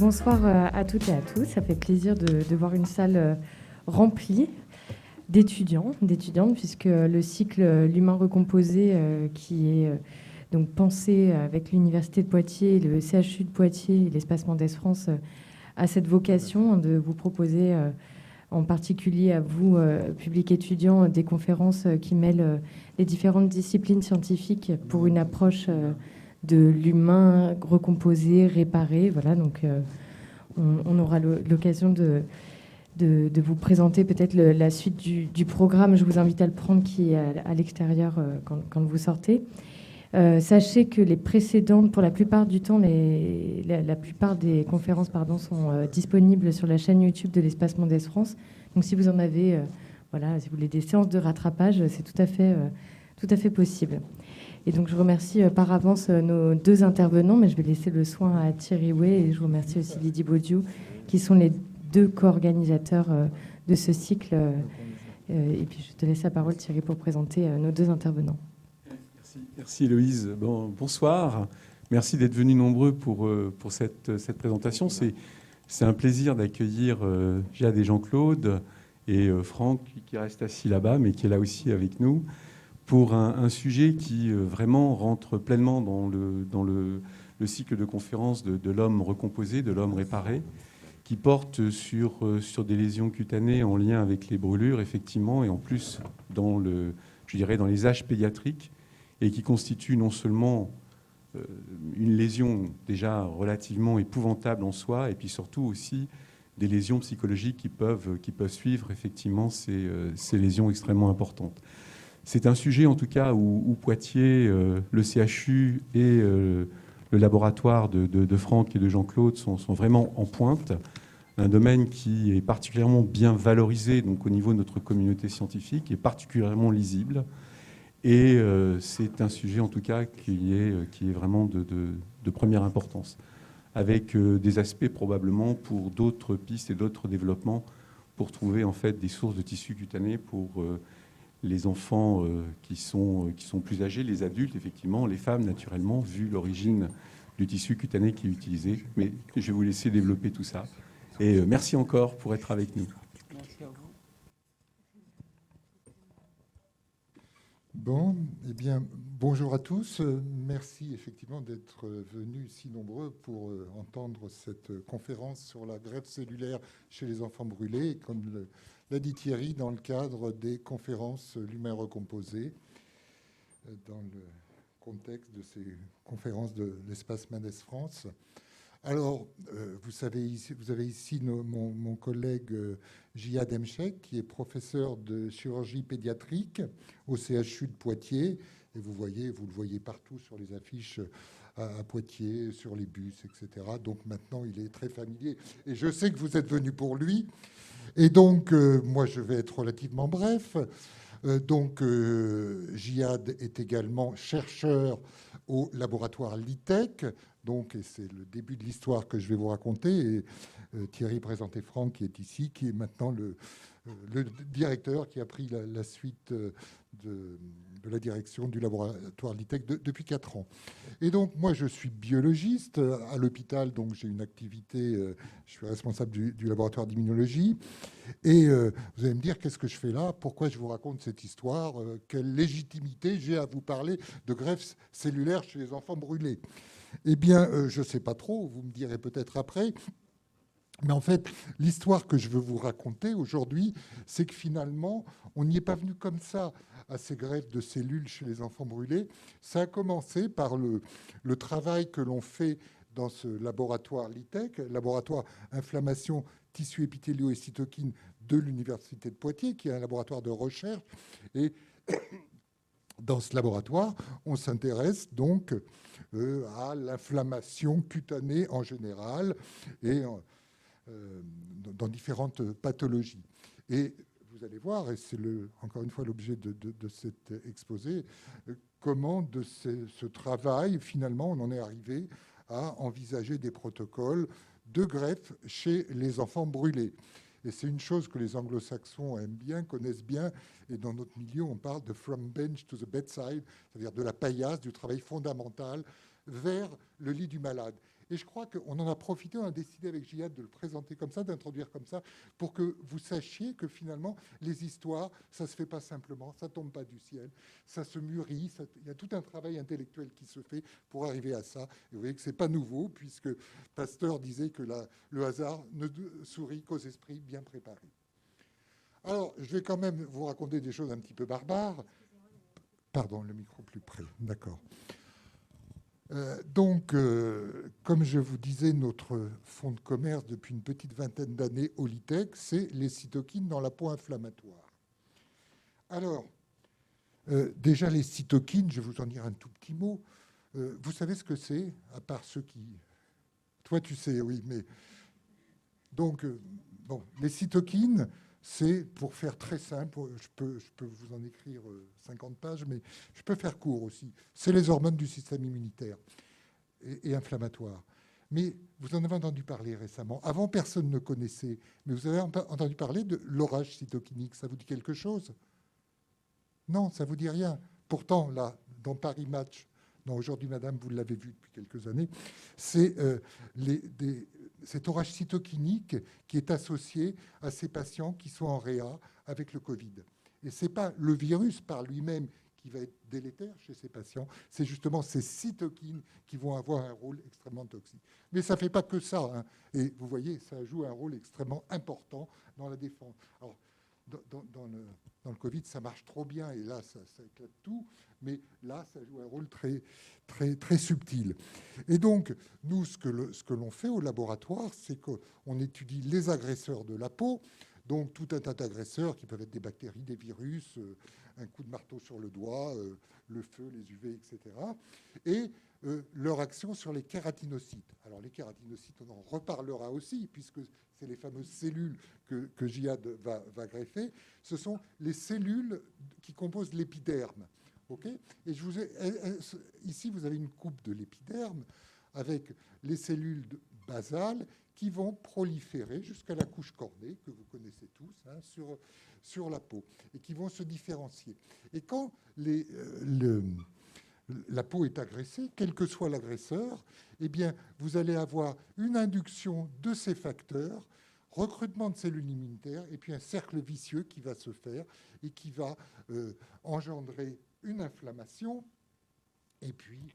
bonsoir à toutes et à tous. Ça fait plaisir de voir une salle remplie d'étudiantes, puisque le cycle L'humain recomposé, qui est donc pensé avec l'Université de Poitiers, le CHU de Poitiers et l'Espace Mendès France, a cette vocation de vous proposer, en particulier à vous, public étudiant, des conférences qui mêlent les différentes disciplines scientifiques pour une approche de l'humain recomposé, réparé. Voilà, donc on aura l'occasion de vous présenter peut-être la suite du programme. Je vous invite à le prendre, qui est à l'extérieur quand vous sortez. Sachez que les précédentes, pour la plupart du temps, la plupart des conférences sont disponibles sur la chaîne YouTube de l'Espace Mendès France. Donc si vous en avez, si vous voulez des séances de rattrapage, c'est tout à fait possible. Et donc je remercie par avance nos deux intervenants, mais je vais laisser le soin à Thierry Way, et je remercie aussi Lydie Baudiou, qui sont les deux co-organisateurs de ce cycle. Et puis je te laisse la parole, Thierry, pour présenter nos deux intervenants. Merci Héloïse. Bonsoir. Merci d'être venus nombreux pour cette présentation. C'est un plaisir d'accueillir Jade et Jean-Claude et Franck, qui reste assis là-bas, mais qui est là aussi avec nous, pour un sujet qui vraiment rentre pleinement dans le cycle de conférences de l'homme recomposé, de l'homme réparé, qui porte sur des lésions cutanées en lien avec les brûlures, effectivement, et en plus dans les âges pédiatriques, et qui constitue non seulement une lésion déjà relativement épouvantable en soi, et puis surtout aussi des lésions psychologiques qui peuvent suivre effectivement ces lésions extrêmement importantes. C'est un sujet en tout cas où Poitiers, le CHU et le laboratoire de Franck et de Jean-Claude sont vraiment en pointe. Un domaine qui est particulièrement bien valorisé donc, au niveau de notre communauté scientifique, et particulièrement lisible. Et c'est un sujet, en tout cas, qui est vraiment de première importance, avec des aspects probablement pour d'autres pistes et d'autres développements, pour trouver en fait des sources de tissus cutanés pour les enfants qui sont plus âgés, les adultes, effectivement, les femmes, naturellement, vu l'origine du tissu cutané qui est utilisé. Mais je vais vous laisser développer tout ça. Et merci encore pour être avec nous. Bon, eh bien, bonjour à tous. Merci effectivement d'être venus si nombreux pour entendre cette conférence sur la greffe cellulaire chez les enfants brûlés. Et comme l'a dit Thierry, dans le cadre des conférences L'humain recomposé, dans le contexte de ces conférences de l'Espace Mendès France. Alors, vous avez ici mon collègue Jihad Emchek, qui est professeur de chirurgie pédiatrique au CHU de Poitiers. Et vous le voyez partout sur les affiches à Poitiers, sur les bus, etc. Donc maintenant, il est très familier. Et je sais que vous êtes venu pour lui. Et donc, moi, je vais être relativement bref. Jihad est également chercheur au laboratoire LITEC. Donc, et c'est le début de l'histoire que je vais vous raconter. Et Thierry présentait Franck, qui est ici, qui est maintenant le directeur, qui a pris la suite de la direction du laboratoire LITEC depuis 4 ans. Et donc, moi, je suis biologiste à l'hôpital, donc j'ai une activité, je suis responsable du laboratoire d'immunologie. Et vous allez me dire, qu'est-ce que je fais là? Pourquoi je vous raconte cette histoire? Quelle légitimité j'ai à vous parler de greffe cellulaire chez les enfants brûlés? Eh bien, je ne sais pas trop, vous me direz peut-être après. Mais en fait, l'histoire que je veux vous raconter aujourd'hui, c'est que finalement, on n'y est pas venu comme ça à ces greffes de cellules chez les enfants brûlés. Ça a commencé par le travail que l'on fait dans ce laboratoire LITEC, laboratoire inflammation, tissus épithéliaux et cytokines de l'Université de Poitiers, qui est un laboratoire de recherche. Et dans ce laboratoire, on s'intéresse donc à l'inflammation cutanée en général et dans différentes pathologies. Et vous allez voir, et c'est encore une fois l'objet de cet exposé, comment de ce travail, finalement, on en est arrivé à envisager des protocoles de greffe chez les enfants brûlés. Et c'est une chose que les anglo-saxons aiment bien, connaissent bien, et dans notre milieu, on parle de from bench to the bedside, c'est-à-dire de la paillasse, du travail fondamental, vers le lit du malade. Et je crois qu'on en a profité, on a décidé avec Jihad de le présenter comme ça, d'introduire comme ça, pour que vous sachiez que finalement, les histoires, ça ne se fait pas simplement, ça ne tombe pas du ciel, ça se mûrit, il y a tout un travail intellectuel qui se fait pour arriver à ça. Et vous voyez que ce n'est pas nouveau, puisque Pasteur disait que le hasard ne sourit qu'aux esprits bien préparés. Alors, je vais quand même vous raconter des choses un petit peu barbares. Pardon, le micro plus près, d'accord. Donc, comme je vous disais, notre fonds de commerce depuis une petite vingtaine d'années au LITEC, c'est les cytokines dans la peau inflammatoire. Alors, déjà les cytokines, je vais vous en dire un tout petit mot. Vous savez ce que c'est, à part ceux qui... Toi, tu sais, oui, mais... Donc, bon, les cytokines, c'est, pour faire très simple, je peux vous en écrire 50 pages, mais je peux faire court aussi. C'est les hormones du système immunitaire et inflammatoire. Mais vous en avez entendu parler récemment. Avant, personne ne connaissait. Mais vous avez entendu parler de l'orage cytokinique. Ça vous dit quelque chose? Non, ça ne vous dit rien. Pourtant, là, dans Paris Match, non, aujourd'hui, madame, vous l'avez vu depuis quelques années, c'est cet orage cytokinique qui est associé à ces patients qui sont en réa avec le Covid. Et ce n'est pas le virus par lui-même qui va être délétère chez ces patients, c'est justement ces cytokines qui vont avoir un rôle extrêmement toxique. Mais ça ne fait pas que ça, hein. Et vous voyez, ça joue un rôle extrêmement important dans la défense. Alors, dans le Covid, ça marche trop bien, et là, ça éclate tout, mais là, ça joue un rôle très, très, très subtil. Et donc, nous, ce que l'on fait au laboratoire, c'est qu'on étudie les agresseurs de la peau, donc tout un tas d'agresseurs qui peuvent être des bactéries, des virus, un coup de marteau sur le doigt, le feu, les UV, etc. Et leur action sur les kératinocytes. Alors les kératinocytes, on en reparlera aussi, puisque c'est les fameuses cellules que Jihad va greffer. Ce sont les cellules qui composent l'épiderme. Okay, et ici, vous avez une coupe de l'épiderme avec les cellules basales qui vont proliférer jusqu'à la couche cornée, que vous connaissez tous, hein, sur la peau, et qui vont se différencier. Et quand la peau est agressée, quel que soit l'agresseur, eh bien, vous allez avoir une induction de ces facteurs, recrutement de cellules immunitaires, et puis un cercle vicieux qui va se faire et qui va engendrer une inflammation. Et puis,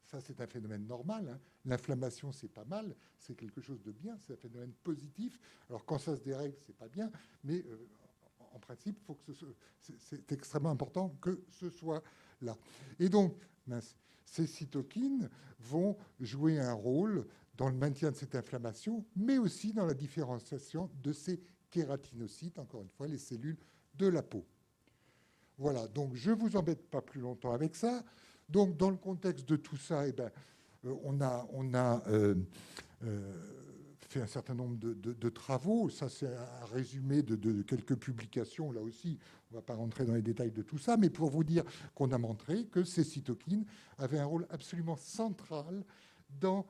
ça, c'est un phénomène normal, hein. L'inflammation, c'est pas mal, c'est quelque chose de bien, c'est un phénomène positif. Alors, quand ça se dérègle, c'est pas bien, mais en principe, faut que c'est extrêmement important que ce soit là. Et donc, ces cytokines vont jouer un rôle dans le maintien de cette inflammation, mais aussi dans la différenciation de ces kératinocytes, encore une fois, les cellules de la peau. Voilà, donc je ne vous embête pas plus longtemps avec ça. Donc, dans le contexte de tout ça, eh ben, on a fait un certain nombre de travaux. Ça, c'est un résumé de quelques publications. Là aussi, on ne va pas rentrer dans les détails de tout ça, mais pour vous dire qu'on a montré que ces cytokines avaient un rôle absolument central dans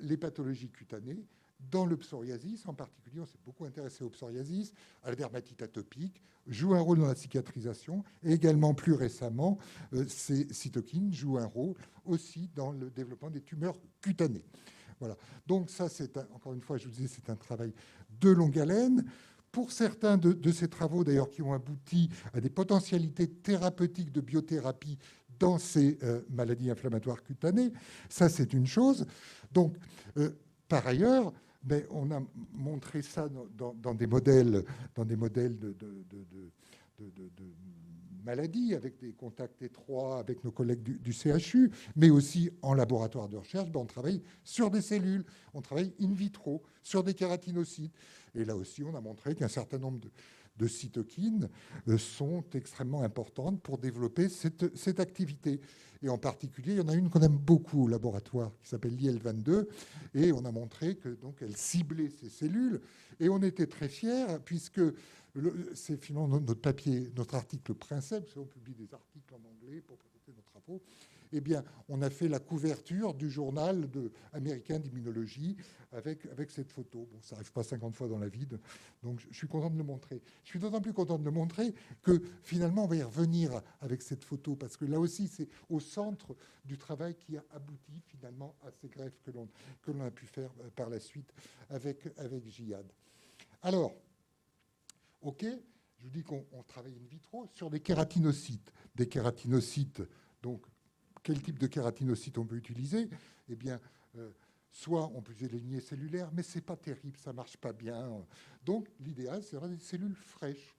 les pathologies cutanées, dans le psoriasis en particulier. On s'est beaucoup intéressé au psoriasis, à la dermatite atopique, jouent un rôle dans la cicatrisation, et également plus récemment, ces cytokines jouent un rôle aussi dans le développement des tumeurs cutanées. Voilà. Donc ça, encore une fois, je vous disais, c'est un travail de longue haleine. Pour certains de ces travaux, d'ailleurs, qui ont abouti à des potentialités thérapeutiques de biothérapie dans ces maladies inflammatoires cutanées, ça, c'est une chose. Donc, par ailleurs, mais on a montré ça dans des modèles, de maladies, avec des contacts étroits avec nos collègues du CHU, mais aussi en laboratoire de recherche. On travaille sur des cellules, on travaille in vitro sur des kératinocytes. Et là aussi, on a montré qu'un certain nombre de cytokines sont extrêmement importantes pour développer cette activité. Et en particulier, il y en a une qu'on aime beaucoup au laboratoire, qui s'appelle l'IL-22, et on a montré que donc elle ciblait ces cellules. Et on était très fiers, puisque c'est finalement notre papier, notre article Princeps, on publie des articles en anglais pour présenter nos travaux. eh bien, on a fait la couverture du journal américain d'immunologie avec cette photo. Bon, ça n'arrive pas 50 fois dans la vie, donc je suis content de le montrer. Je suis d'autant plus content de le montrer que finalement, on va y revenir avec cette photo, parce que là aussi, c'est au centre du travail qui a abouti finalement à ces greffes que l'on a pu faire par la suite avec Jihad. Alors, OK, je vous dis qu'on travaille in vitro sur des kératinocytes. Des kératinocytes, donc, quel type de kératinocytes on peut utiliser? Eh bien, soit on peut utiliser les lignées cellulaires, mais ce n'est pas terrible, ça ne marche pas bien. Donc, l'idéal, c'est d'avoir des cellules fraîches.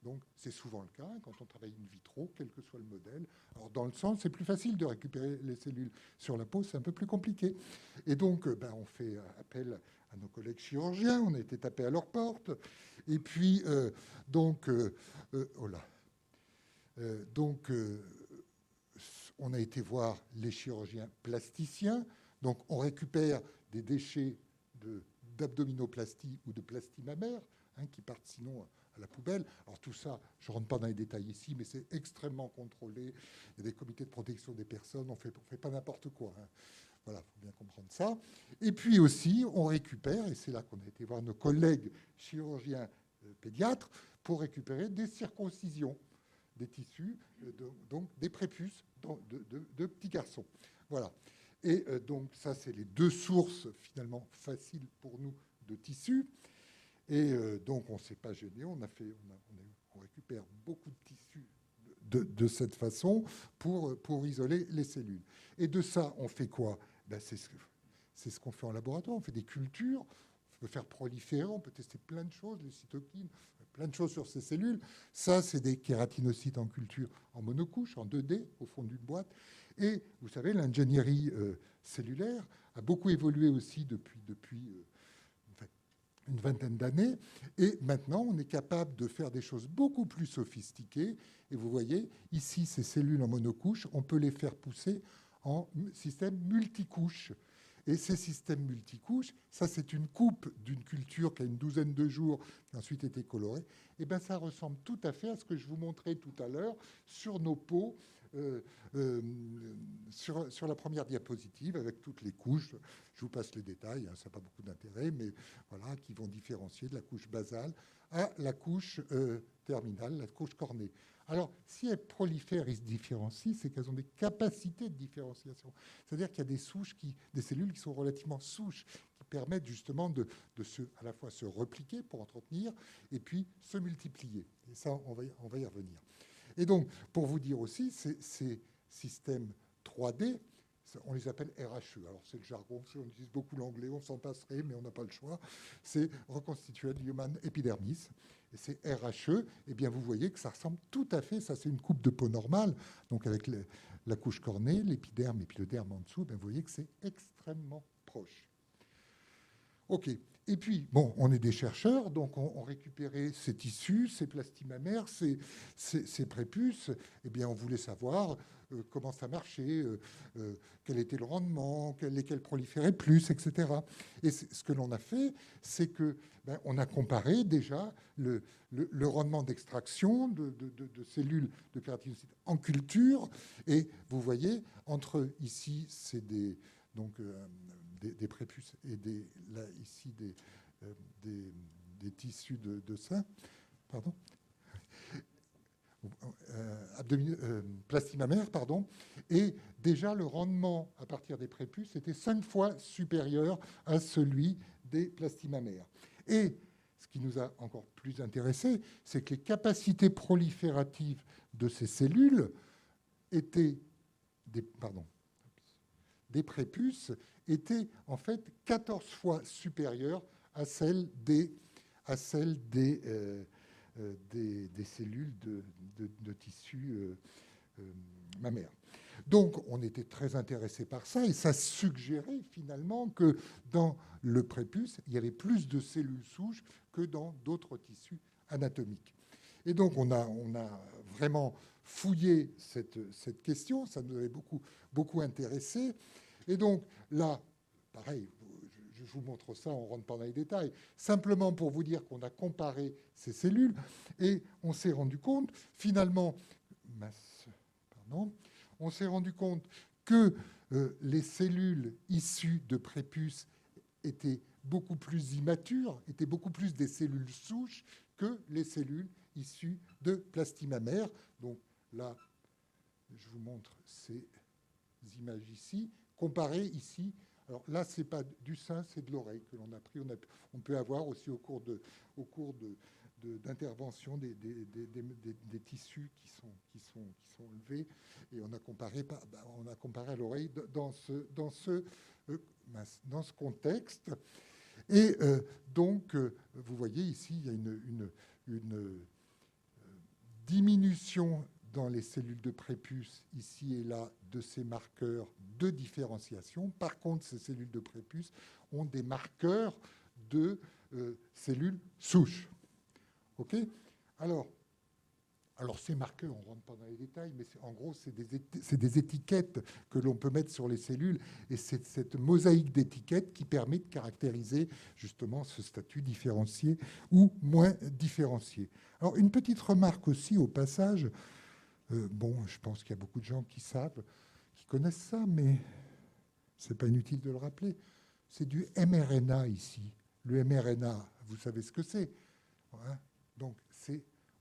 Donc, c'est souvent le cas quand on travaille in vitro, quel que soit le modèle. Alors, dans le sang, c'est plus facile de récupérer les cellules. Sur la peau, c'est un peu plus compliqué. Et donc, on fait appel à nos collègues chirurgiens. On a été tapés à leur porte. Et puis, on a été voir les chirurgiens plasticiens. Donc, on récupère des déchets d'abdominoplastie ou de plastie mammaire, qui partent sinon à la poubelle. Alors tout ça, je ne rentre pas dans les détails ici, mais c'est extrêmement contrôlé. Il y a des comités de protection des personnes, on fait pas n'importe quoi. Voilà, il faut bien comprendre ça. Et puis aussi, on récupère, et c'est là qu'on a été voir nos collègues chirurgiens pédiatres, pour récupérer des circoncisions, des tissus, donc des prépuces de petits garçons. Voilà. Et donc ça, c'est les deux sources finalement faciles pour nous de tissus. Et donc, on ne s'est pas gêné, on récupère beaucoup de tissus de cette façon pour isoler les cellules. Et de ça, on fait quoi? C'est ce qu'on fait en laboratoire, on fait des cultures, on peut faire proliférer, on peut tester plein de choses, les cytokines, plein de choses sur ces cellules. Ça, c'est des kératinocytes en culture en monocouche, en 2D, au fond d'une boîte. Et vous savez, l'ingénierie cellulaire a beaucoup évolué aussi depuis une vingtaine d'années. Et maintenant, on est capable de faire des choses beaucoup plus sophistiquées. Et vous voyez, ici, ces cellules en monocouche, on peut les faire pousser en système multicouche. Et ces systèmes multicouches, ça, c'est une coupe d'une culture qui a une douzaine de jours, qui a ensuite été colorée. Et bien, ça ressemble tout à fait à ce que je vous montrais tout à l'heure sur nos peaux, sur la première diapositive, avec toutes les couches. Je vous passe les détails, ça n'a pas beaucoup d'intérêt, mais voilà, qui vont différencier de la couche basale à la couche terminale, la couche cornée. Alors, si elles prolifèrent et se différencient, c'est qu'elles ont des capacités de différenciation. C'est-à-dire qu'il y a des cellules qui sont relativement souches, qui permettent justement à la fois se repliquer pour entretenir et puis se multiplier. Et ça, on va y revenir. Et donc, pour vous dire aussi, ces systèmes 3D, on les appelle RHE. Alors, c'est le jargon, si on utilise beaucoup l'anglais, on s'en passerait, mais on n'a pas le choix. C'est Reconstituted Human Epidermis. Et c'est RHE, eh bien, vous voyez que ça ressemble tout à fait, ça c'est une coupe de peau normale, donc avec la couche cornée, l'épiderme et puis le derme en dessous, bien, vous voyez que c'est extrêmement proche. OK. Et puis, bon, on est des chercheurs, donc on récupérait ces tissus, ces plasties mammaires, ces prépuces. Eh bien, on voulait savoir comment ça marchait, quel était le rendement, lesquels proliféraient plus, etc. Et ce que l'on a fait, c'est que on a comparé déjà le rendement d'extraction de cellules de kératinocytes en culture. Et vous voyez, entre ici, c'est des prépuces et là, ici des tissus de sein, pardon, plastie mammaire, pardon, et déjà le rendement à partir des prépuces était 5 fois supérieur à celui des plasties mammaires. Et ce qui nous a encore plus intéressé, c'est que les capacités prolifératives de ces cellules étaient des prépuces étaient en fait 14 fois supérieures à celles des cellules de tissu mammaire. Donc, on était très intéressé par ça et ça suggérait finalement que dans le prépuce, il y avait plus de cellules souches que dans d'autres tissus anatomiques. Et donc, on a vraiment fouillé cette question, ça nous avait beaucoup intéressé. Et donc, là, pareil, je vous montre ça, on ne rentre pas dans les détails, simplement pour vous dire qu'on a comparé ces cellules et on s'est rendu compte, finalement, on s'est rendu compte que les cellules issues de prépuce étaient beaucoup plus immatures, étaient beaucoup plus des cellules souches que les cellules issues de plastie mammaire. Donc là, je vous montre ces images ici, comparées ici. Alors là, ce n'est pas du sein, c'est de l'oreille que l'on a pris. On peut avoir aussi au cours d'intervention des tissus qui sont levés, et on a comparé à l'oreille dans ce contexte. Et donc, vous voyez ici, il y a une diminution dans les cellules de prépuce, ici et là, de ces marqueurs de différenciation. Par contre, ces cellules de prépuce ont des marqueurs de cellules souches. OK ? Alors, ces marqueurs, on ne rentre pas dans les détails, mais en gros, c'est des étiquettes que l'on peut mettre sur les cellules, et c'est cette mosaïque d'étiquettes qui permet de caractériser justement ce statut différencié ou moins différencié. Alors, une petite remarque aussi au passage. Je pense qu'il y a beaucoup de gens qui connaissent ça, mais ce n'est pas inutile de le rappeler. C'est du mRNA ici. Le mRNA, vous savez ce que c'est, hein ? Donc,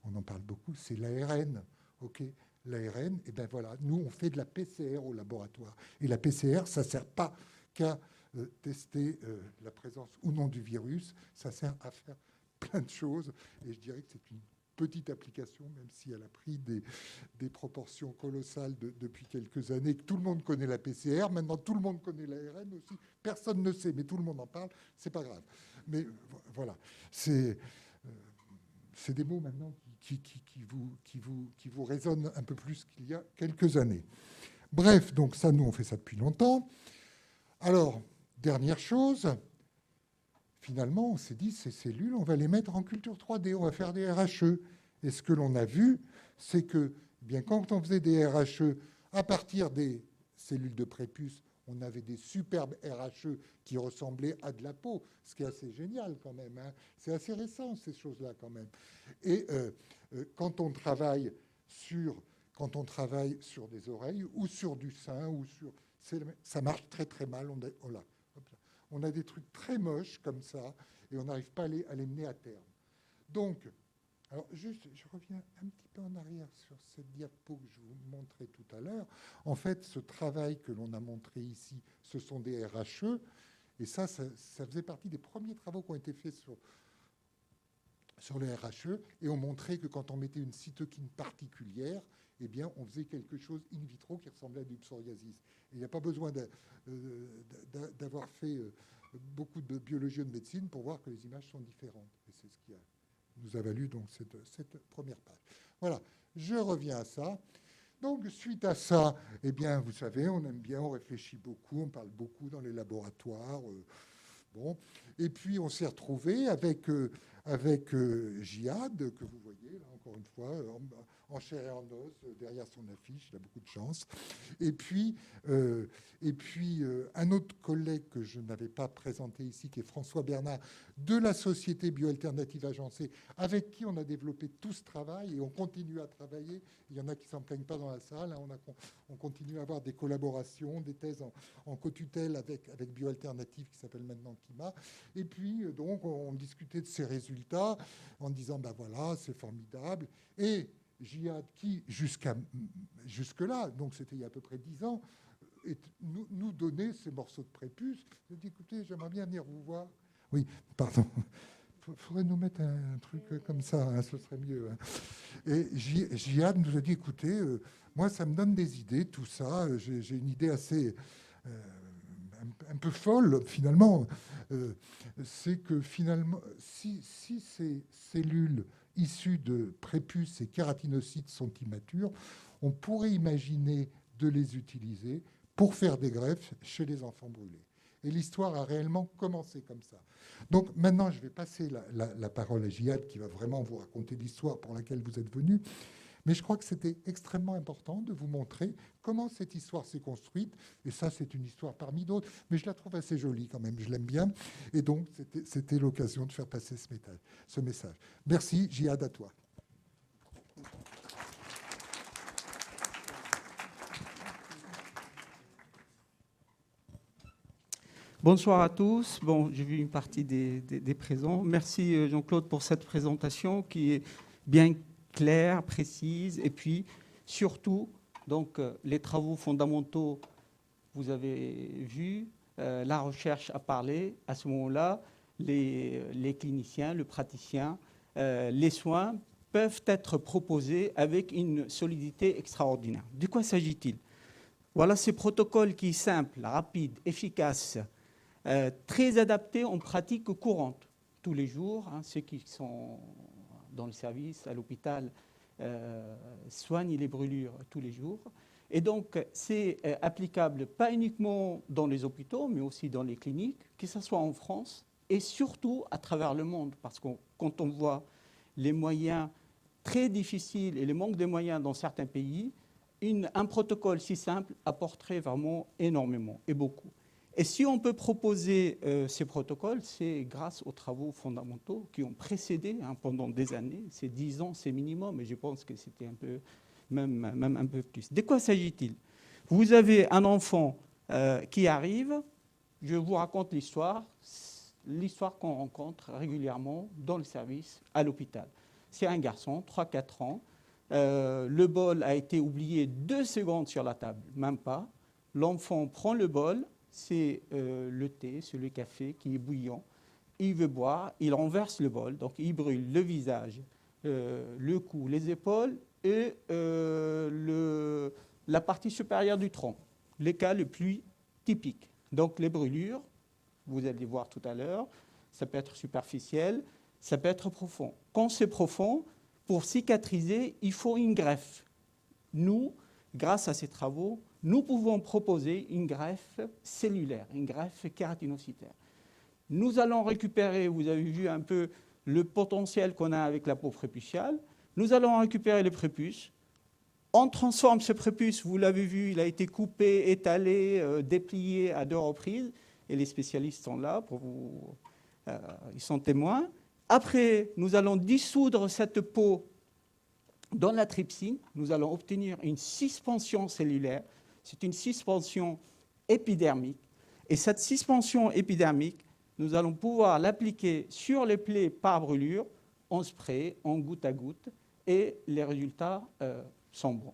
on en parle beaucoup, c'est l'ARN. OK ? L'ARN, et bien voilà, nous, on fait de la PCR au laboratoire. Et la PCR, ça ne sert pas qu'à tester la présence ou non du virus, ça sert à faire plein de choses. Et je dirais que c'est une petite application, même si elle a pris des proportions colossales depuis quelques années, que tout le monde connaît la PCR, maintenant tout le monde connaît l'ARN aussi, personne ne sait, mais tout le monde en parle, c'est pas grave. Mais voilà, c'est des mots maintenant qui vous résonnent un peu plus qu'il y a quelques années. Bref, donc ça, nous, on fait ça depuis longtemps. Alors, dernière chose, finalement, on s'est dit, ces cellules, on va les mettre en culture 3D, on va faire des RHE. Et ce que l'on a vu, c'est que bien quand on faisait des RHE à partir des cellules de prépuce, on avait des superbes RHE qui ressemblaient à de la peau, ce qui est assez génial quand même, hein. C'est assez récent, ces choses-là quand même. Et quand on travaille sur des oreilles ou sur du sein, ça marche très très mal. On a des trucs très moches comme ça, et on n'arrive pas à les mener à terme. Donc, alors juste, je reviens un petit peu en arrière sur cette diapo que je vous montrais tout à l'heure. En fait, ce travail que l'on a montré ici, ce sont des RHE, et ça faisait partie des premiers travaux qui ont été faits sur les RHE, et on montrait que quand on mettait une cytokine particulière, eh bien, on faisait quelque chose in vitro qui ressemblait à du psoriasis. Et il n'y a pas besoin d'avoir fait beaucoup de biologie ou de médecine pour voir que les images sont différentes. Et c'est ce qui nous a valu donc cette première page. Voilà, je reviens à ça. Donc, suite à ça, eh bien, vous savez, on aime bien, on réfléchit beaucoup, on parle beaucoup dans les laboratoires. Bon. Et puis, on s'est retrouvé avec Jihad, que vous voyez, là, encore une fois, en chair et en os, derrière son affiche, il a beaucoup de chance. Et puis un autre collègue que je n'avais pas présenté ici, qui est François Bernard, de la Société Bioalternative Agencée, avec qui on a développé tout ce travail, et on continue à travailler. Il y en a qui ne s'en plaignent pas dans la salle, hein. On continue à avoir des collaborations, des thèses en co-tutelle avec Bioalternative, qui s'appelle maintenant Kima. Et puis, donc, on discutait de ces résultats en disant, ben voilà, c'est formidable. Et Jihad, qui jusque-là, donc c'était il y a à peu près 10 ans, nous donnait ces morceaux de prépuce. Je dis, écoutez, j'aimerais bien venir vous voir. Oui, pardon. Il faudrait nous mettre un truc comme ça, hein, ce serait mieux. Hein. Et Jihad nous a dit, écoutez, moi, ça me donne des idées, tout ça. J'ai une idée assez... un peu folle, finalement. C'est que, finalement, si ces cellules issus de prépuces et kératinocytes sont immatures, on pourrait imaginer de les utiliser pour faire des greffes chez les enfants brûlés. Et l'histoire a réellement commencé comme ça. Donc maintenant, je vais passer la parole à Jihad, qui va vraiment vous raconter l'histoire pour laquelle vous êtes venu. Mais je crois que c'était extrêmement important de vous montrer comment cette histoire s'est construite. Et ça, c'est une histoire parmi d'autres. Mais je la trouve assez jolie quand même. Je l'aime bien. Et donc, c'était l'occasion de faire passer ce message. Merci, Jihad, à toi. Bonsoir à tous. Bon, j'ai vu une partie des présents. Merci Jean-Claude pour cette présentation qui est bien claire, précise, et puis surtout, donc, les travaux fondamentaux, vous avez vu, la recherche a parlé. À ce moment-là, les cliniciens, le praticien, les soins peuvent être proposés avec une solidité extraordinaire. De quoi s'agit-il? Voilà ce protocole qui est simple, rapide, efficace, très adapté en pratique courante. Tous les jours, ceux qui sont dans le service, à l'hôpital, soignent les brûlures tous les jours. Et donc, c'est applicable pas uniquement dans les hôpitaux, mais aussi dans les cliniques, que ce soit en France et surtout à travers le monde. Parce que quand on voit les moyens très difficiles et le manque de moyens dans certains pays, un protocole si simple apporterait vraiment énormément et beaucoup. Et si on peut proposer ces protocoles, c'est grâce aux travaux fondamentaux qui ont précédé pendant des années. C'est 10 ans, c'est minimum, et je pense que c'était un peu, même un peu plus. De quoi s'agit-il? Vous avez un enfant qui arrive, je vous raconte l'histoire qu'on rencontre régulièrement dans le service à l'hôpital. C'est un garçon, 3-4 ans. Le bol a été oublié 2 secondes sur la table, même pas. L'enfant prend le bol, c'est le thé, c'est le café qui est bouillant. Il veut boire, il renverse le bol, donc il brûle le visage, le cou, les épaules et la partie supérieure du tronc. Les cas les plus typiques. Donc les brûlures, vous allez voir tout à l'heure, ça peut être superficiel, ça peut être profond. Quand c'est profond, pour cicatriser, il faut une greffe. Nous, grâce à ces travaux, nous pouvons proposer une greffe cellulaire, une greffe kératinocytaire. Nous allons récupérer, vous avez vu un peu le potentiel qu'on a avec la peau prépuciale, nous allons récupérer le prépuce, on transforme ce prépuce, vous l'avez vu, il a été coupé, étalé, déplié à 2 reprises, et les spécialistes sont là, pour vous, ils sont témoins. Après, nous allons dissoudre cette peau dans la trypsine. Nous allons obtenir une suspension cellulaire. C'est une suspension épidermique. Et cette suspension épidermique, nous allons pouvoir l'appliquer sur les plaies par brûlure, en spray, en goutte à goutte, et les résultats sont bons.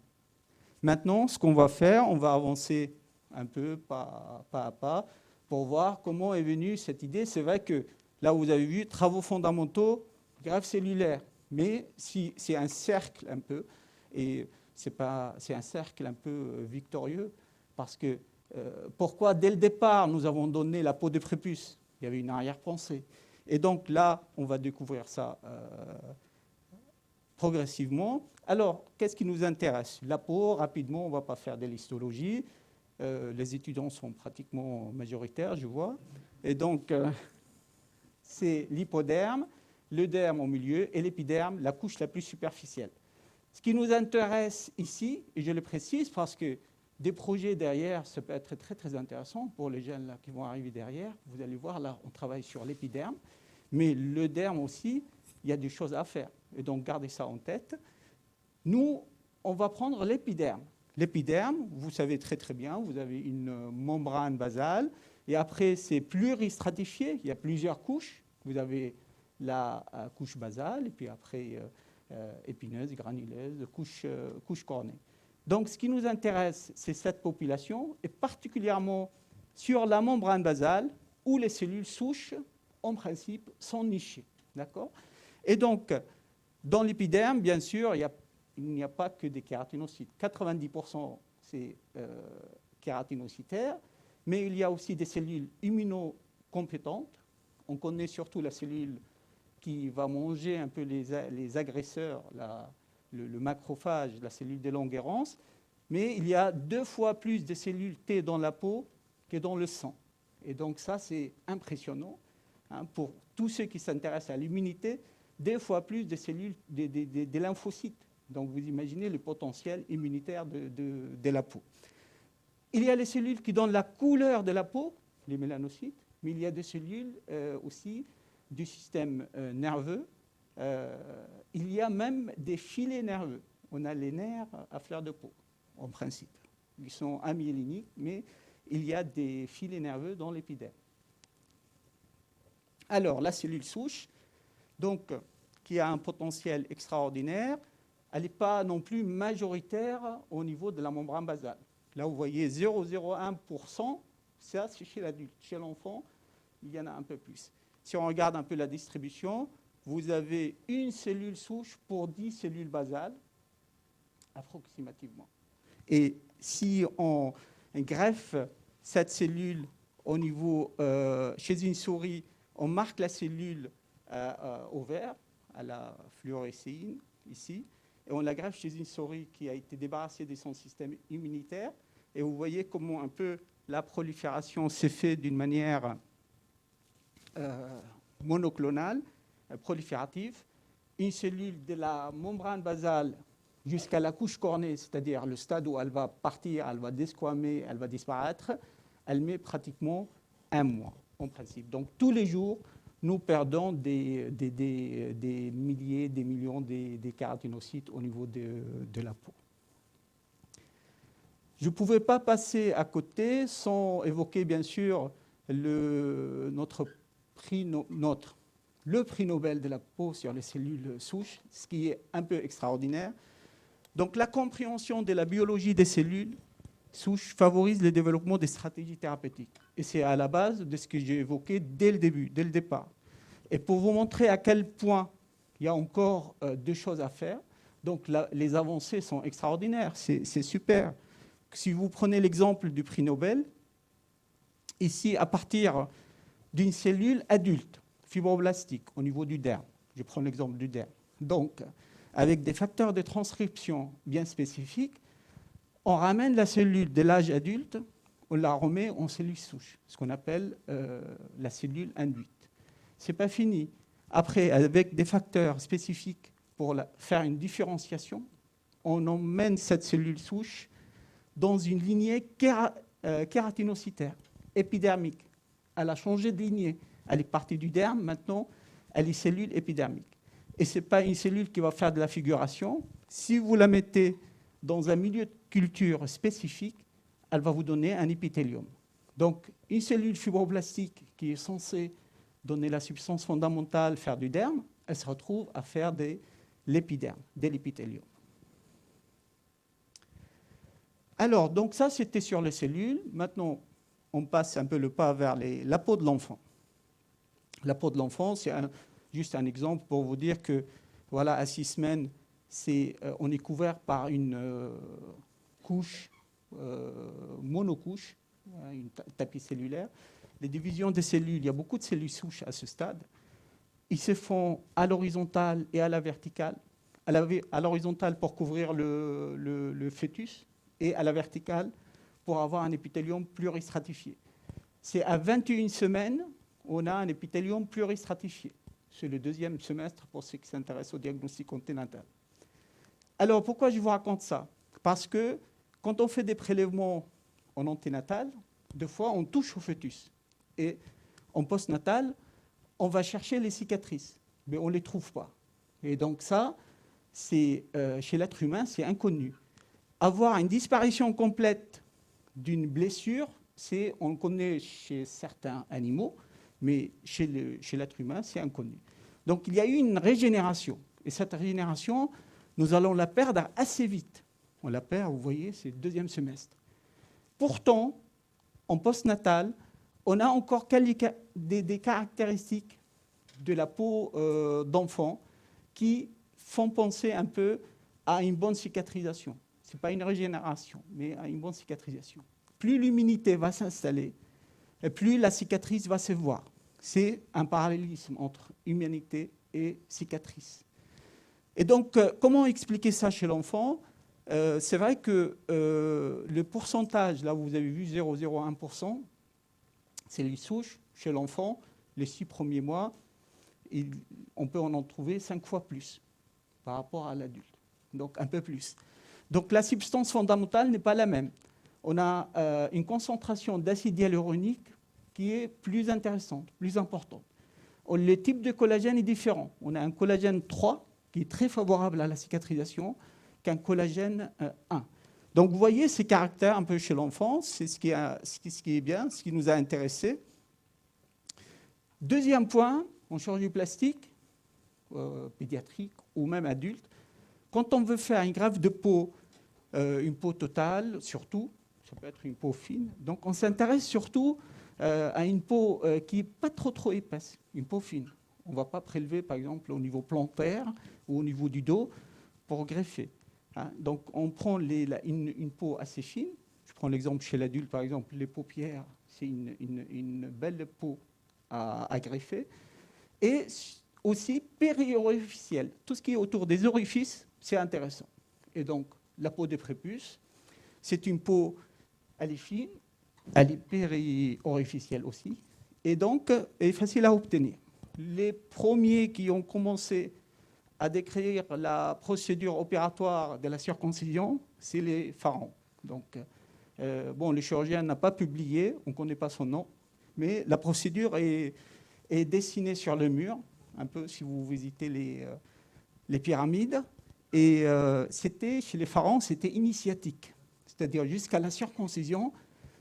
Maintenant, ce qu'on va faire, on va avancer un peu pas à pas pour voir comment est venue cette idée. C'est vrai que là, vous avez vu, travaux fondamentaux, greffe cellulaire. Mais si c'est un cercle un peu, et c'est un cercle un peu victorieux, parce que pourquoi dès le départ nous avons donné la peau de prépuce? Il y avait une arrière-pensée. Et donc là, on va découvrir ça progressivement. Alors, qu'est-ce qui nous intéresse? La peau, rapidement, on ne va pas faire de l'histologie. Les étudiants sont pratiquement majoritaires, je vois. Et donc, c'est l'hypoderme, le derme au milieu et l'épiderme, la couche la plus superficielle. Ce qui nous intéresse ici, et je le précise parce que des projets derrière, ça peut être très très intéressant pour les jeunes là, qui vont arriver derrière. Vous allez voir, là, on travaille sur l'épiderme, mais le derme aussi, il y a des choses à faire. Et donc, gardez ça en tête. Nous, on va prendre l'épiderme. L'épiderme, vous savez très très bien, vous avez une membrane basale, et après, c'est pluristratifié, il y a plusieurs couches. Vous avez la couche basale, et puis après, épineuse, granuleuse, couche cornée. Donc, ce qui nous intéresse, c'est cette population, et particulièrement sur la membrane basale, où les cellules souches, en principe, sont nichées. D'accord ? Et donc, dans l'épiderme, bien sûr, il n'y a pas que des kératinocytes. 90%, c'est kératinocytaire, mais il y a aussi des cellules immunocompétentes. On connaît surtout la cellule qui va manger un peu les agresseurs, le macrophage, la cellule de Langerhans, mais il y a 2 fois plus de cellules T dans la peau que dans le sang. Et donc ça, c'est impressionnant pour tous ceux qui s'intéressent à l'immunité, 2 fois plus de cellules, des lymphocytes. Donc vous imaginez le potentiel immunitaire de la peau. Il y a les cellules qui donnent la couleur de la peau, les mélanocytes, mais il y a des cellules aussi du système nerveux. Il y a même des filets nerveux. On a les nerfs à fleur de peau, en principe. Ils sont amyéliniques, mais il y a des filets nerveux dans l'épiderme. Alors, la cellule souche, donc, qui a un potentiel extraordinaire, elle n'est pas non plus majoritaire au niveau de la membrane basale. Là, vous voyez 0,01%, ça c'est chez l'adulte. Chez l'enfant, il y en a un peu plus. Si on regarde un peu la distribution, vous avez une cellule souche pour 10 cellules basales, approximativement. Et si on greffe cette cellule au niveau, chez une souris, on marque la cellule au vert, à la fluorescéine, ici, et on la greffe chez une souris qui a été débarrassée de son système immunitaire. Et vous voyez comment un peu la prolifération s'est faite d'une manière monoclonale, proliférative. Une cellule de la membrane basale jusqu'à la couche cornée, c'est-à-dire le stade où elle va partir, elle va desquamer, elle va disparaître, elle met pratiquement 1 mois, en principe. Donc tous les jours, nous perdons des milliers, des millions de kératinocytes au niveau de la peau. Je ne pouvais pas passer à côté sans évoquer, bien sûr, le prix Nobel de la peau sur les cellules souches, ce qui est un peu extraordinaire. Donc, la compréhension de la biologie des cellules souches favorise le développement des stratégies thérapeutiques. Et c'est à la base de ce que j'ai évoqué dès le début, dès le départ. Et pour vous montrer à quel point il y a encore des choses à faire, donc les avancées sont extraordinaires, c'est super. Si vous prenez l'exemple du prix Nobel, ici, à partir d'une cellule adulte, fibroblastique, au niveau du derme, je prends l'exemple du derme, donc avec des facteurs de transcription bien spécifiques, on ramène la cellule de l'âge adulte, on la remet en cellule souche, ce qu'on appelle la cellule induite. Ce n'est pas fini. Après, avec des facteurs spécifiques pour faire une différenciation, on emmène cette cellule souche dans une lignée kératinocytaire, épidermique. Elle a changé de lignée. Elle est partie du derme, maintenant, elle est cellule épidermique. Et ce n'est pas une cellule qui va faire de la figuration. Si vous la mettez dans un milieu de culture spécifique, elle va vous donner un épithélium. Donc, une cellule fibroblastique qui est censée donner la substance fondamentale, faire du derme, elle se retrouve à faire de l'épiderme, de l'épithélium. Alors, donc ça, c'était sur les cellules. Maintenant, on passe un peu le pas vers la peau de l'enfant. La peau de l'enfant, c'est juste un exemple pour vous dire que, voilà, à 6 semaines, on est couvert par une couche, monocouche, une tapis cellulaire. Les divisions des cellules, il y a beaucoup de cellules souches à ce stade. Ils se font à l'horizontale et à la verticale. À l'horizontale pour couvrir le fœtus et à la verticale pour avoir un épithélium pluristratifié. C'est à 21 semaines, on a un épithélium pluristratifié. C'est le 2e semestre pour ceux qui s'intéressent au diagnostic anténatal. Alors, pourquoi je vous raconte ça? Parce que quand on fait des prélèvements en anténatal, des fois, on touche au fœtus. Et en postnatal, on va chercher les cicatrices, mais on ne les trouve pas. Et donc ça, chez l'être humain, c'est inconnu. Avoir une disparition complète d'une blessure, on le connaît chez certains animaux, mais chez l'être humain, c'est inconnu. Donc il y a eu une régénération. Et cette régénération, nous allons la perdre assez vite. On la perd, vous voyez, c'est le 2e semestre. Pourtant, en postnatal, on a encore des caractéristiques de la peau d'enfant qui font penser un peu à une bonne cicatrisation. Ce n'est pas une régénération, mais à une bonne cicatrisation. Plus l'immunité va s'installer, et plus la cicatrice va se voir. C'est un parallélisme entre immunité et cicatrice. Et donc, comment expliquer ça chez l'enfant? C'est vrai que le pourcentage, là vous avez vu 0,01%, c'est les souches chez l'enfant, les 6 premiers mois, on peut en trouver 5 fois plus par rapport à l'adulte, donc un peu plus. Donc la substance fondamentale n'est pas la même. On a une concentration d'acide hyaluronique qui est plus intéressante, plus importante. Le type de collagène est différent. On a un collagène 3 qui est très favorable à la cicatrisation qu'un collagène 1. Donc vous voyez ces caractères un peu chez l'enfant, c'est ce qui est bien, ce qui nous a intéressés. Deuxième point, en chirurgie plastique, pédiatrique ou même adulte, quand on veut faire une greffe de peau, une peau totale surtout, ça peut être une peau fine, donc on s'intéresse surtout à une peau qui n'est pas trop épaisse, une peau fine. On ne va pas prélever par exemple au niveau plantaire ou au niveau du dos pour greffer. Hein. Donc on prend une peau assez fine. Je prends l'exemple chez l'adulte par exemple, les paupières, c'est une belle peau à greffer. Et aussi périorificielle. Tout ce qui est autour des orifices, c'est intéressant. Et donc, la peau des prépuces, c'est une peau, elle est fine, elle est périorificielle aussi, et donc, elle est facile à obtenir. Les premiers qui ont commencé à décrire la procédure opératoire de la circoncision, c'est les pharaons. Donc, le chirurgien n'a pas publié, on ne connaît pas son nom, mais la procédure est dessinée sur le mur, un peu si vous visitez les pyramides. Et chez les pharaons, c'était initiatique. C'est-à-dire jusqu'à la circoncision,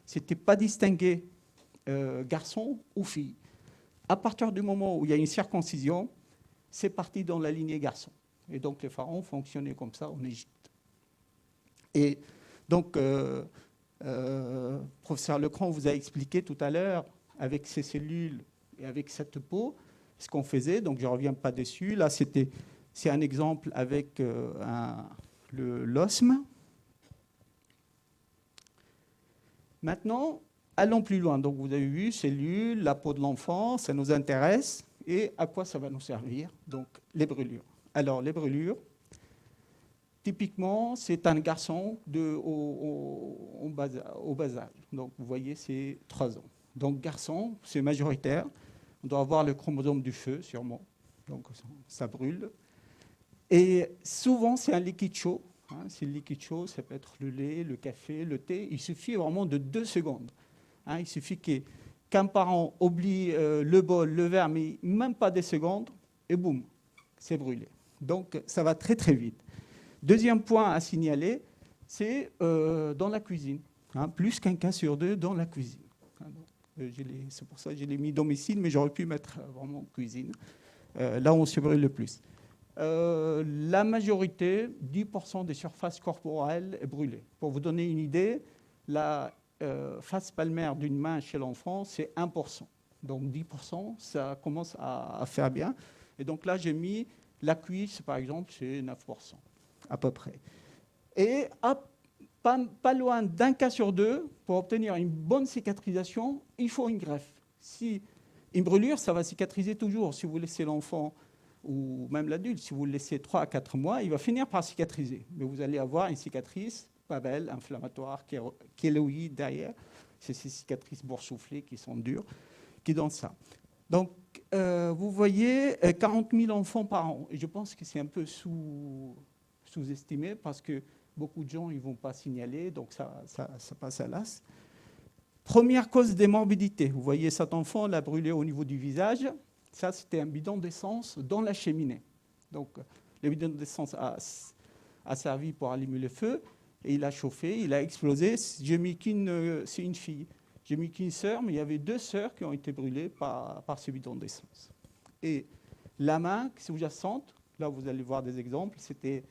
ce n'était pas distingué garçon ou fille. À partir du moment où il y a une circoncision, c'est parti dans la lignée garçon. Et donc les pharaons fonctionnaient comme ça en Égypte. Et donc, professeur Lecran vous a expliqué tout à l'heure, avec ces cellules et avec cette peau, ce qu'on faisait. Donc je ne reviens pas dessus. Là, c'est un exemple avec l'osme. Maintenant, allons plus loin. Donc vous avez vu, cellules, la peau de l'enfant, ça nous intéresse. Et à quoi ça va nous servir? Donc les brûlures. Alors les brûlures, typiquement, c'est un garçon au bas âge. Donc vous voyez, c'est 3 ans. Donc garçon, c'est majoritaire. On doit avoir le chromosome du feu, sûrement. Donc ça brûle. Et souvent, c'est un liquide chaud. Hein. C'est le liquide chaud, ça peut être le lait, le café, le thé. Il suffit vraiment de 2 secondes. Hein. Il suffit qu'un parent oublie le bol, le verre, mais même pas des secondes, et boum, c'est brûlé. Donc ça va très vite. Deuxième point à signaler, c'est dans la cuisine. Hein. Plus qu'un cas sur 2 dans la cuisine. Hein. C'est pour ça que je l'ai mis domicile, mais j'aurais pu mettre vraiment cuisine. Là où on se brûle le plus. La majorité, 10% des surfaces corporelles est brûlée. Pour vous donner une idée, la face palmaire d'une main chez l'enfant, c'est 1%. Donc 10%, ça commence à faire bien. Et donc là, j'ai mis la cuisse, par exemple, c'est 9%, à peu près. Et pas loin d'un cas sur 2, pour obtenir une bonne cicatrisation, il faut une greffe. Si une brûlure, ça va cicatriser toujours. Si vous laissez l'enfant ou même l'adulte, si vous le laissez 3 à 4 mois, il va finir par cicatriser. Mais vous allez avoir une cicatrice pas belle, inflammatoire, kéloïde derrière. C'est ces cicatrices boursouflées qui sont dures, qui donnent ça. Donc, vous voyez, 40 000 enfants par an. Et je pense que c'est un peu sous-estimé parce que beaucoup de gens ne vont pas signaler, donc ça passe à l'as. Première cause des morbidités. Vous voyez cet enfant l'a brûlé au niveau du visage. Ça, c'était un bidon d'essence dans la cheminée. Donc, le bidon d'essence a servi pour allumer le feu. Et il a chauffé, il a explosé. C'est une fille. J'ai mis qu'une sœur, mais il y avait 2 sœurs qui ont été brûlées par ce bidon d'essence. Et la main sous-jacente, là vous allez voir des exemples, c'était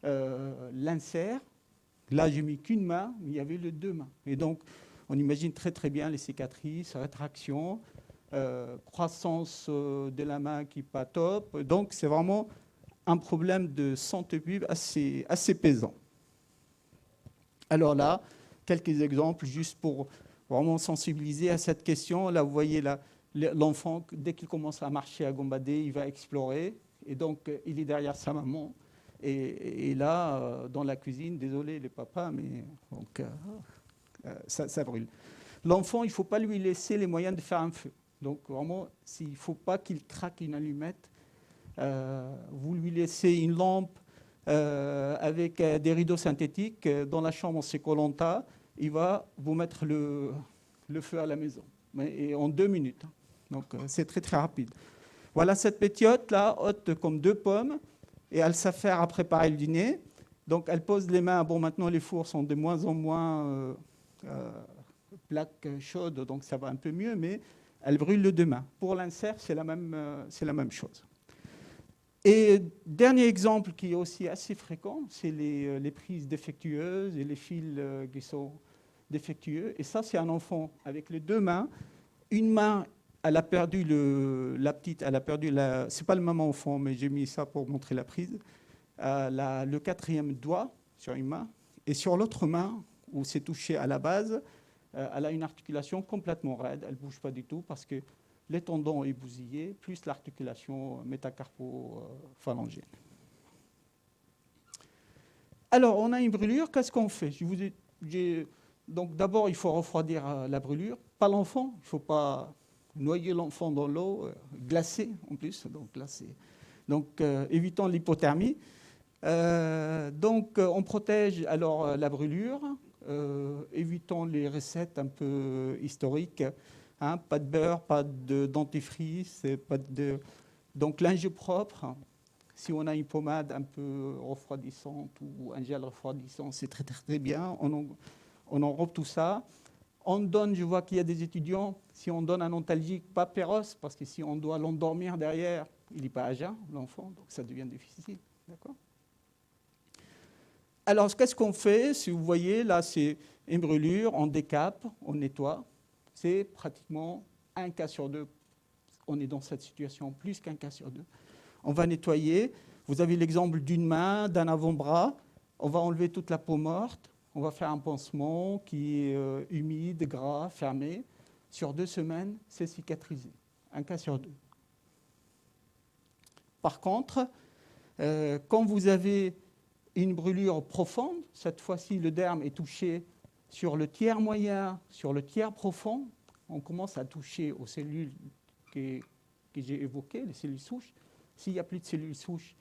l'insert. Là, j'ai mis qu'une main, mais il y avait les 2 mains. Et donc, on imagine très bien les cicatrices, rétraction, croissance de la main qui n'est pas top. Donc, c'est vraiment un problème de santé publique assez pesant. Alors là, quelques exemples juste pour vraiment sensibiliser à cette question. Là, vous voyez l'enfant, dès qu'il commence à marcher, à gambader, il va explorer. Et donc, il est derrière sa maman. Et là, dans la cuisine, désolé les papas, mais donc, ça brûle. L'enfant, il ne faut pas lui laisser les moyens de faire un feu. Donc, vraiment, il ne faut pas qu'il craque une allumette. Vous lui laissez une lampe avec des rideaux synthétiques. Dans la chambre, c'est Koh-Lanta. Il va vous mettre le feu à la maison. Et en 2 minutes. Donc, c'est très rapide. Voilà cette pétiote-là, haute comme 2 pommes. Et elle s'affaire à préparer le dîner. Donc, elle pose les mains. Bon, maintenant, les fours sont de moins en moins plaques chaudes, donc ça va un peu mieux. Mais elle brûle le demain. Pour l'insert, c'est la même chose. Et dernier exemple qui est aussi assez fréquent, c'est les prises défectueuses et les fils qui sont défectueux. Et ça, c'est un enfant avec les deux mains. Une main, elle a perdu c'est pas le même enfant, mais j'ai mis ça pour montrer la prise. Le quatrième doigt sur une main. Et sur l'autre main, où c'est touché à la base, elle a une articulation complètement raide. Elle ne bouge pas du tout parce que les tendons est bousillé, plus l'articulation métacarpo-phalangienne. Alors, on a une brûlure, qu'est-ce qu'on fait? Donc, d'abord, il faut refroidir la brûlure, pas l'enfant, il ne faut pas noyer l'enfant dans l'eau, glacée en plus, donc évitons l'hypothermie. On protège alors la brûlure, évitons les recettes un peu historiques. Pas de beurre, pas de dentifrice, donc linge propre. Si on a une pommade un peu refroidissante ou un gel refroidissant, c'est très, très, très bien. On enrobe tout ça. On donne, je vois qu'il y a des étudiants, si on donne un antalgique, pas Péros, parce que si on doit l'endormir derrière, il n'est pas à jeun, l'enfant, donc ça devient difficile. D'accord ? Alors, qu'est-ce qu'on fait? Si vous voyez, là, c'est une brûlure, on décape, on nettoie. C'est pratiquement un cas sur deux. On est dans cette situation, plus qu'un cas sur deux. On va nettoyer. Vous avez l'exemple d'une main, d'un avant-bras. On va enlever toute la peau morte. On va faire un pansement qui est humide, gras, fermé. Sur 2 semaines, c'est cicatrisé. Un cas sur deux. Par contre, quand vous avez une brûlure profonde, cette fois-ci, le derme est touché sur le tiers moyen, sur le tiers profond, on commence à toucher aux cellules que j'ai évoquées, les cellules souches. S'il n'y a plus de cellules souches,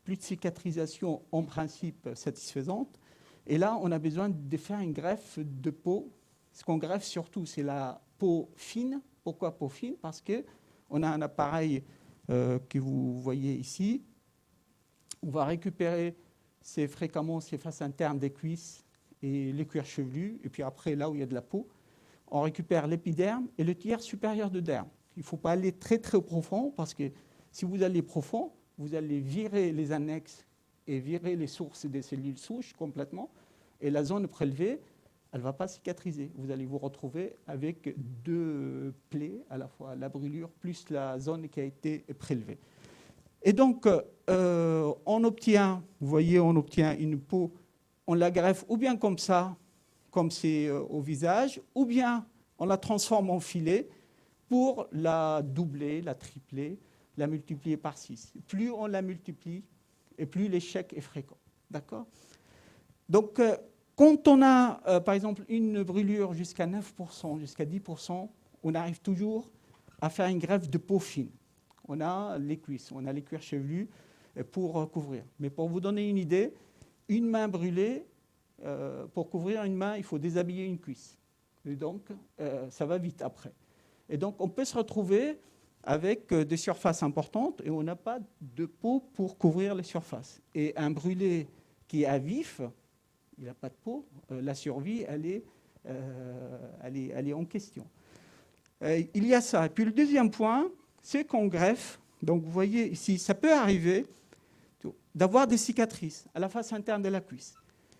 plus de cicatrisation en principe satisfaisante. Et là, on a besoin de faire une greffe de peau. Ce qu'on greffe surtout, c'est la peau fine. Pourquoi peau fine? Parce qu'on a un appareil que vous voyez ici. On va récupérer fréquemment ces faces internes des cuisses et les cuirs chevelus, et puis après, là où il y a de la peau, on récupère l'épiderme et le tiers supérieur de derme. Il ne faut pas aller très, très profond, parce que si vous allez profond, vous allez virer les annexes et virer les sources des cellules souches complètement, et la zone prélevée, elle ne va pas cicatriser. Vous allez vous retrouver avec 2 plaies, à la fois la brûlure plus la zone qui a été prélevée. Et donc, on obtient, vous voyez, on obtient une peau, on la greffe ou bien comme ça, comme c'est au visage, ou bien on la transforme en filet pour la doubler, la tripler, la multiplier par 6. Plus on la multiplie, et plus l'échec est fréquent. D'accord ? Donc, quand on a, par exemple, une brûlure jusqu'à 9%, jusqu'à 10%, on arrive toujours à faire une greffe de peau fine. On a les cuisses, on a les cuirs chevelus pour couvrir. Mais pour vous donner une idée, une main brûlée, pour couvrir une main, il faut déshabiller une cuisse. Et donc, ça va vite après. Et donc, on peut se retrouver avec des surfaces importantes et on n'a pas de peau pour couvrir les surfaces. Et un brûlé qui est à vif, il n'a pas de peau, la survie, elle est en question. Il y a ça. Et puis le deuxième point, c'est qu'on greffe. Donc vous voyez ici, ça peut arriver d'avoir des cicatrices à la face interne de la cuisse.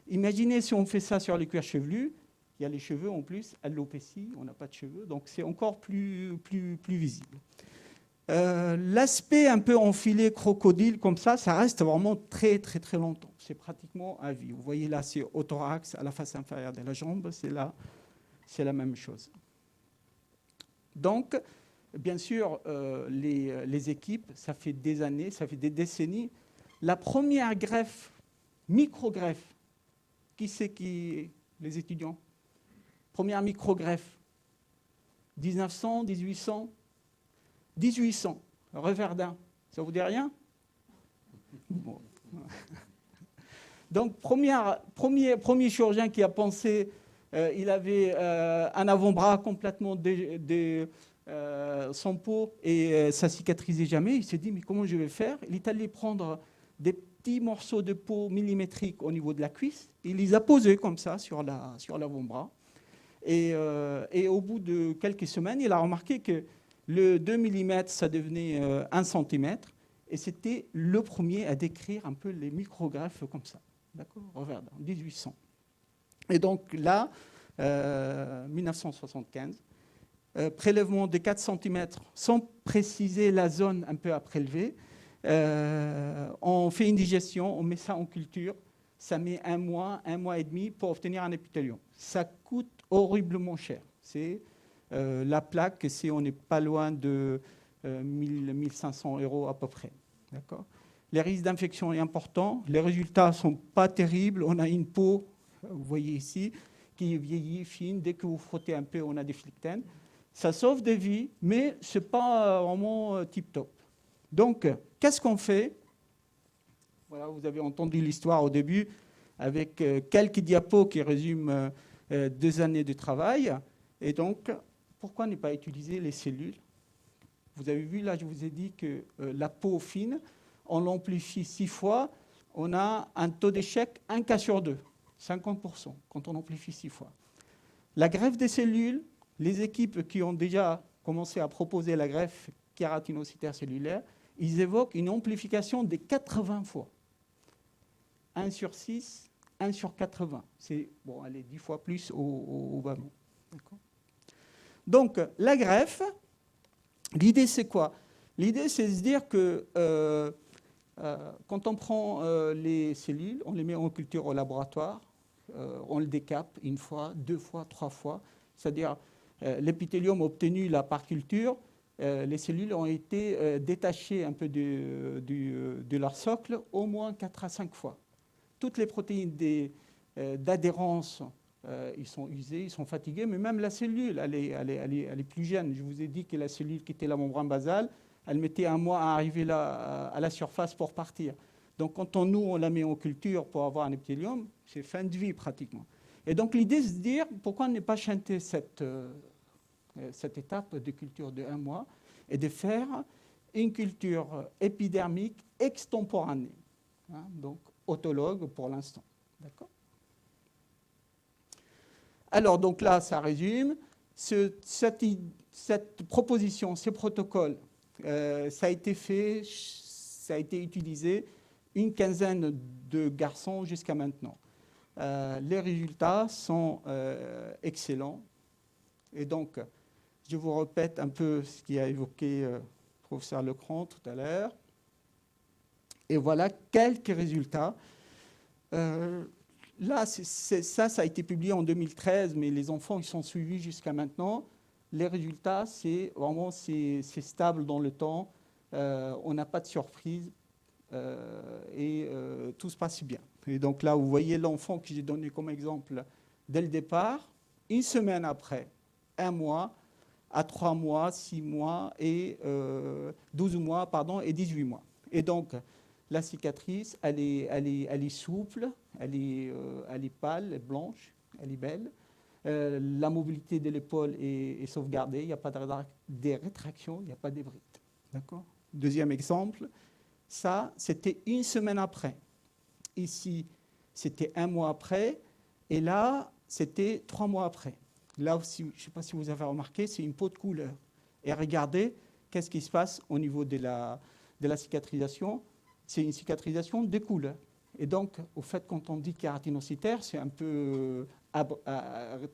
Imaginez si on fait ça sur les cuirs chevelus, il y a les cheveux en plus, alopécie, on n'a pas de cheveux, donc c'est encore plus visible. L'aspect un peu enfilé, crocodile, comme ça reste vraiment très, très, très longtemps. C'est pratiquement à vie. Vous voyez là, c'est au thorax, à la face inférieure de la jambe, c'est la même chose. Donc, bien sûr, les équipes, ça fait des années, ça fait des décennies. La première greffe, micro-greffe, qui c'est qui, les étudiants? Première micro-greffe, 1900, 1800 1800, Reverdin, ça vous dit rien? Bon. Donc, premier chirurgien qui a pensé, il avait un avant-bras complètement sans peau et ça cicatrisait jamais. Il s'est dit, mais comment je vais faire? Il est allé prendre des petits morceaux de peau millimétriques au niveau de la cuisse. Il les a posés comme ça sur l'avant-bras. Et au bout de quelques semaines, il a remarqué que Le 2 mm, ça devenait 1 cm. Et c'était le premier à décrire un peu les microgreffes comme ça. D'accord ? Regarde, en 1800. Et donc là, 1975, prélèvement de 4 cm sans préciser la zone un peu à prélever. On fait une digestion, on met ça en culture. Ça met 1 mois et demi pour obtenir un épithélium. Ça coûte horriblement cher. C'est la plaque, on n'est pas loin de 1500 € à peu près. D'accord ? Les risques d'infection sont importants. Les résultats ne sont pas terribles. On a une peau, vous voyez ici, qui vieillit, fine. Dès que vous frottez un peu, on a des flictènes. Ça sauve des vies, mais ce n'est pas vraiment tip-top. Donc, qu'est-ce qu'on fait ? Voilà, vous avez entendu l'histoire au début, avec quelques diapos qui résument 2 années de travail. Et donc, pourquoi ne pas utiliser les cellules ? Vous avez vu, là, je vous ai dit que la peau fine, on l'amplifie 6 fois, on a un taux d'échec 1 cas sur 2, 50%, quand on amplifie 6 fois. La greffe des cellules, les équipes qui ont déjà commencé à proposer la greffe kératinocytaire cellulaire, ils évoquent une amplification de 80 fois. 1 sur 6, 1 sur 80. C'est, bon, allez, 10 fois plus au bas mot. D'accord ? Donc, la greffe, l'idée, c'est quoi ? L'idée, c'est de se dire que quand on prend les cellules, on les met en culture au laboratoire, on le décape 1 fois, 2 fois, 3 fois. C'est-à-dire, l'épithélium obtenu là, par culture, les cellules ont été détachées un peu de leur socle au moins 4 à 5 fois. Toutes les protéines d'adhérence, ils sont usés, ils sont fatigués, mais même la cellule, elle est plus jeune. Je vous ai dit que la cellule qui était la membrane basale, elle mettait 1 mois à arriver là, à la surface pour partir. Donc quand on la met en culture pour avoir un épithélium, c'est fin de vie pratiquement. Et donc l'idée, c'est de dire, pourquoi ne pas chanter cette étape de culture de 1 mois et de faire une culture épidermique extemporanée, hein, donc autologue pour l'instant. D'accord ? Alors, donc là, ça résume. Cette proposition, ce protocole, ça a été fait, ça a été utilisé une quinzaine de garçons jusqu'à maintenant. Les résultats sont excellents. Et donc, je vous répète un peu ce qu'a évoqué le professeur Lecran tout à l'heure. Et voilà quelques résultats. Là, ça a été publié en 2013, mais les enfants ils sont suivis jusqu'à maintenant. Les résultats, c'est stable dans le temps. On n'a pas de surprise et tout se passe bien. Et donc là, vous voyez l'enfant que j'ai donné comme exemple dès le départ. 1 semaine après, 1 mois, à 3 mois, 6 mois et 12 mois, et 18 mois. Et donc, la cicatrice, elle est souple, elle est pâle, elle est blanche, elle est belle. La mobilité de l'épaule est sauvegardée, il n'y a pas de rétraction, il n'y a pas d'ébrite. D'accord ? Deuxième exemple, ça, c'était 1 semaine après. Ici, c'était 1 mois après, et là, c'était 3 mois après. Là aussi, je ne sais pas si vous avez remarqué, c'est une peau de couleur. Et regardez, qu'est-ce qui se passe au niveau de la cicatrisation ? C'est une cicatrisation des couleurs. Et donc, au fait, quand on dit kératinocytaire, c'est un peu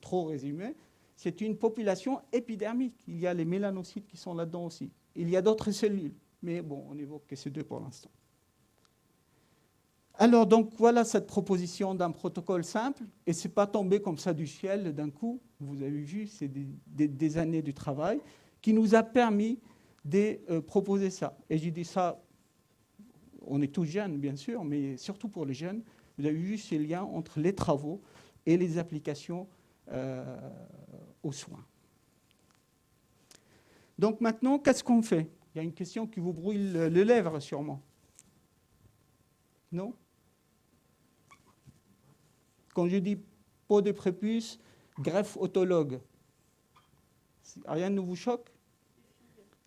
trop résumé, c'est une population épidermique. Il y a les mélanocytes qui sont là-dedans aussi. Il y a d'autres cellules, mais bon, on évoque que ces 2 pour l'instant. Alors, donc, voilà cette proposition d'un protocole simple, et ce n'est pas tombé comme ça du ciel d'un coup. Vous avez vu, c'est des années de travail qui nous a permis de proposer ça. Et j'ai dit ça, on est tous jeunes, bien sûr, mais surtout pour les jeunes, vous avez vu ces liens entre les travaux et les applications aux soins. Donc maintenant, qu'est-ce qu'on fait ? Il y a une question qui vous brûle les lèvres, sûrement. Non ? Quand je dis peau de prépuce, greffe autologue, rien ne vous choque ?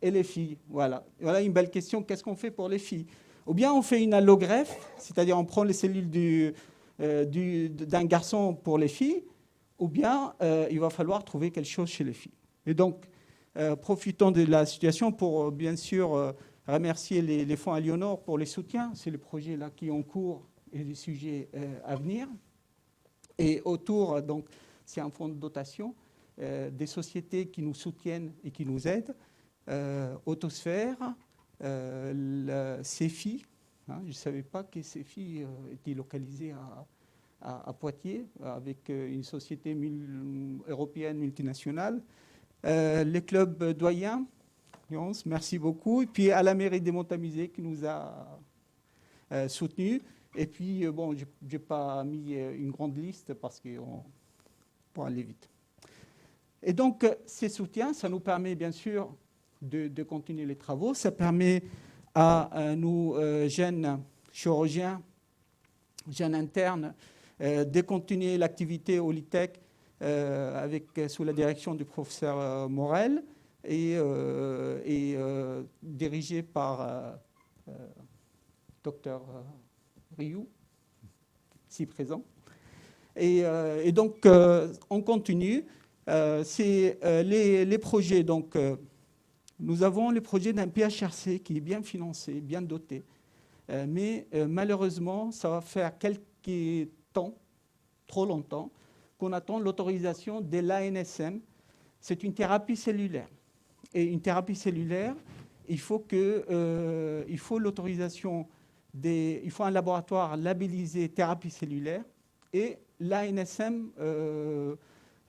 Et les filles, voilà. Voilà une belle question, qu'est-ce qu'on fait pour les filles ? Ou bien on fait une allogreffe, c'est-à-dire on prend les cellules d'un garçon pour les filles, ou bien il va falloir trouver quelque chose chez les filles. Et donc, Profitons de la situation pour, bien sûr, remercier les fonds Aliénor pour les soutiens. C'est le projet là qui est en cours et les sujets à venir. Et autour, donc, c'est un fonds de dotation, des sociétés qui nous soutiennent et qui nous aident. Autosphère, CEFI. Je ne savais pas que CEFI était localisé à Poitiers, avec une société européenne multinationale. Les clubs doyens, merci beaucoup. Et puis à la mairie des Monts-Amusés qui nous a soutenus. Et puis, bon, je n'ai pas mis une grande liste parce qu'on pour aller vite. Et donc, ces soutiens, ça nous permet bien sûr de continuer les travaux. Ça permet à nous, jeunes chirurgiens, jeunes internes, de continuer l'activité au LITEC sous la direction du professeur Morel et dirigé par Dr Rioux, ici présent. Et donc, on continue. C'est les projets. Donc, nous avons le projet d'un PHRC qui est bien financé, bien doté. Mais malheureusement, ça va faire quelques temps, trop longtemps, qu'on attend l'autorisation de l'ANSM. C'est une thérapie cellulaire. Et une thérapie cellulaire, il faut l'autorisation il faut un laboratoire labellisé thérapie cellulaire. Et l'ANSM,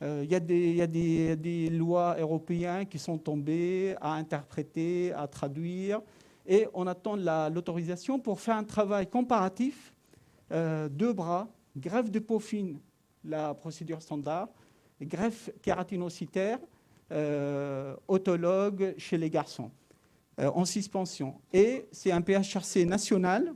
il y a des lois européennes qui sont tombées à interpréter, à traduire. Et on attend l'autorisation pour faire un travail comparatif, 2 bras, greffe de peau fine, la procédure standard, greffe kératinocytaire, autologue chez les garçons, en suspension. Et c'est un PHRC national,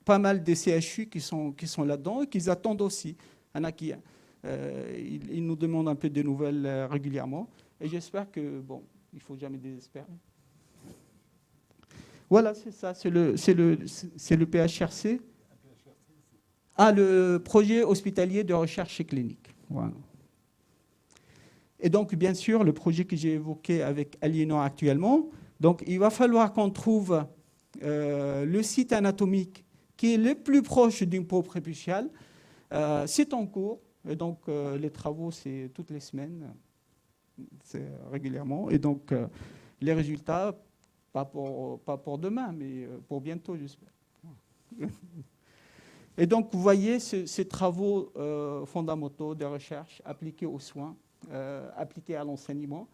pas mal de CHU qui sont là-dedans et qui attendent aussi. Ils nous demandent un peu de nouvelles régulièrement. Et j'espère que, bon, il ne faut jamais désespérer. Voilà, c'est ça, c'est le PHRC. Le projet hospitalier de recherche et clinique. Voilà. Et donc, bien sûr, le projet que j'ai évoqué avec Aliénor actuellement, donc il va falloir qu'on trouve le site anatomique qui est le plus proche d'une peau prépuciale. C'est en cours, et donc les travaux, c'est toutes les semaines, c'est régulièrement. Et donc, les résultats, pas pour demain, mais pour bientôt, j'espère. Et donc, vous voyez ces travaux fondamentaux de recherche appliqués aux soins, appliqués à l'enseignement.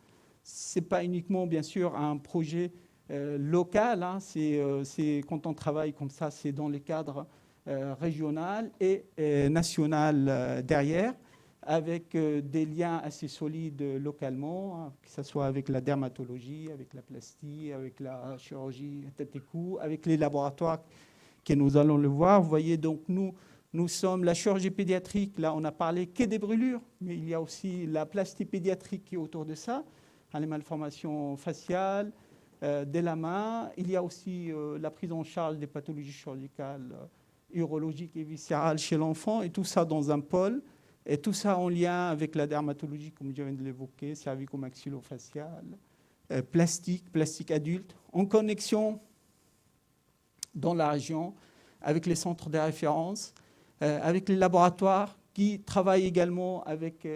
Ce n'est pas uniquement, bien sûr, un projet local. C'est quand on travaille comme ça, c'est dans les cadres régional et national derrière, avec des liens assez solides localement, que ce soit avec la dermatologie, avec la plastie, avec la chirurgie tête et cou, avec les laboratoires que nous allons le voir. Vous voyez, donc nous sommes la chirurgie pédiatrique, là on a parlé que des brûlures, mais il y a aussi la plastie pédiatrique qui est autour de ça, les malformations faciales, de la main. Il y a aussi la prise en charge des pathologies chirurgicales urologiques et viscérales chez l'enfant, et tout ça dans un pôle, et tout ça en lien avec la dermatologie, comme je viens de l'évoquer, cervico-maxillofaciale, plastique adulte, en connexion dans la région, avec les centres de référence, avec les laboratoires qui travaillent également avec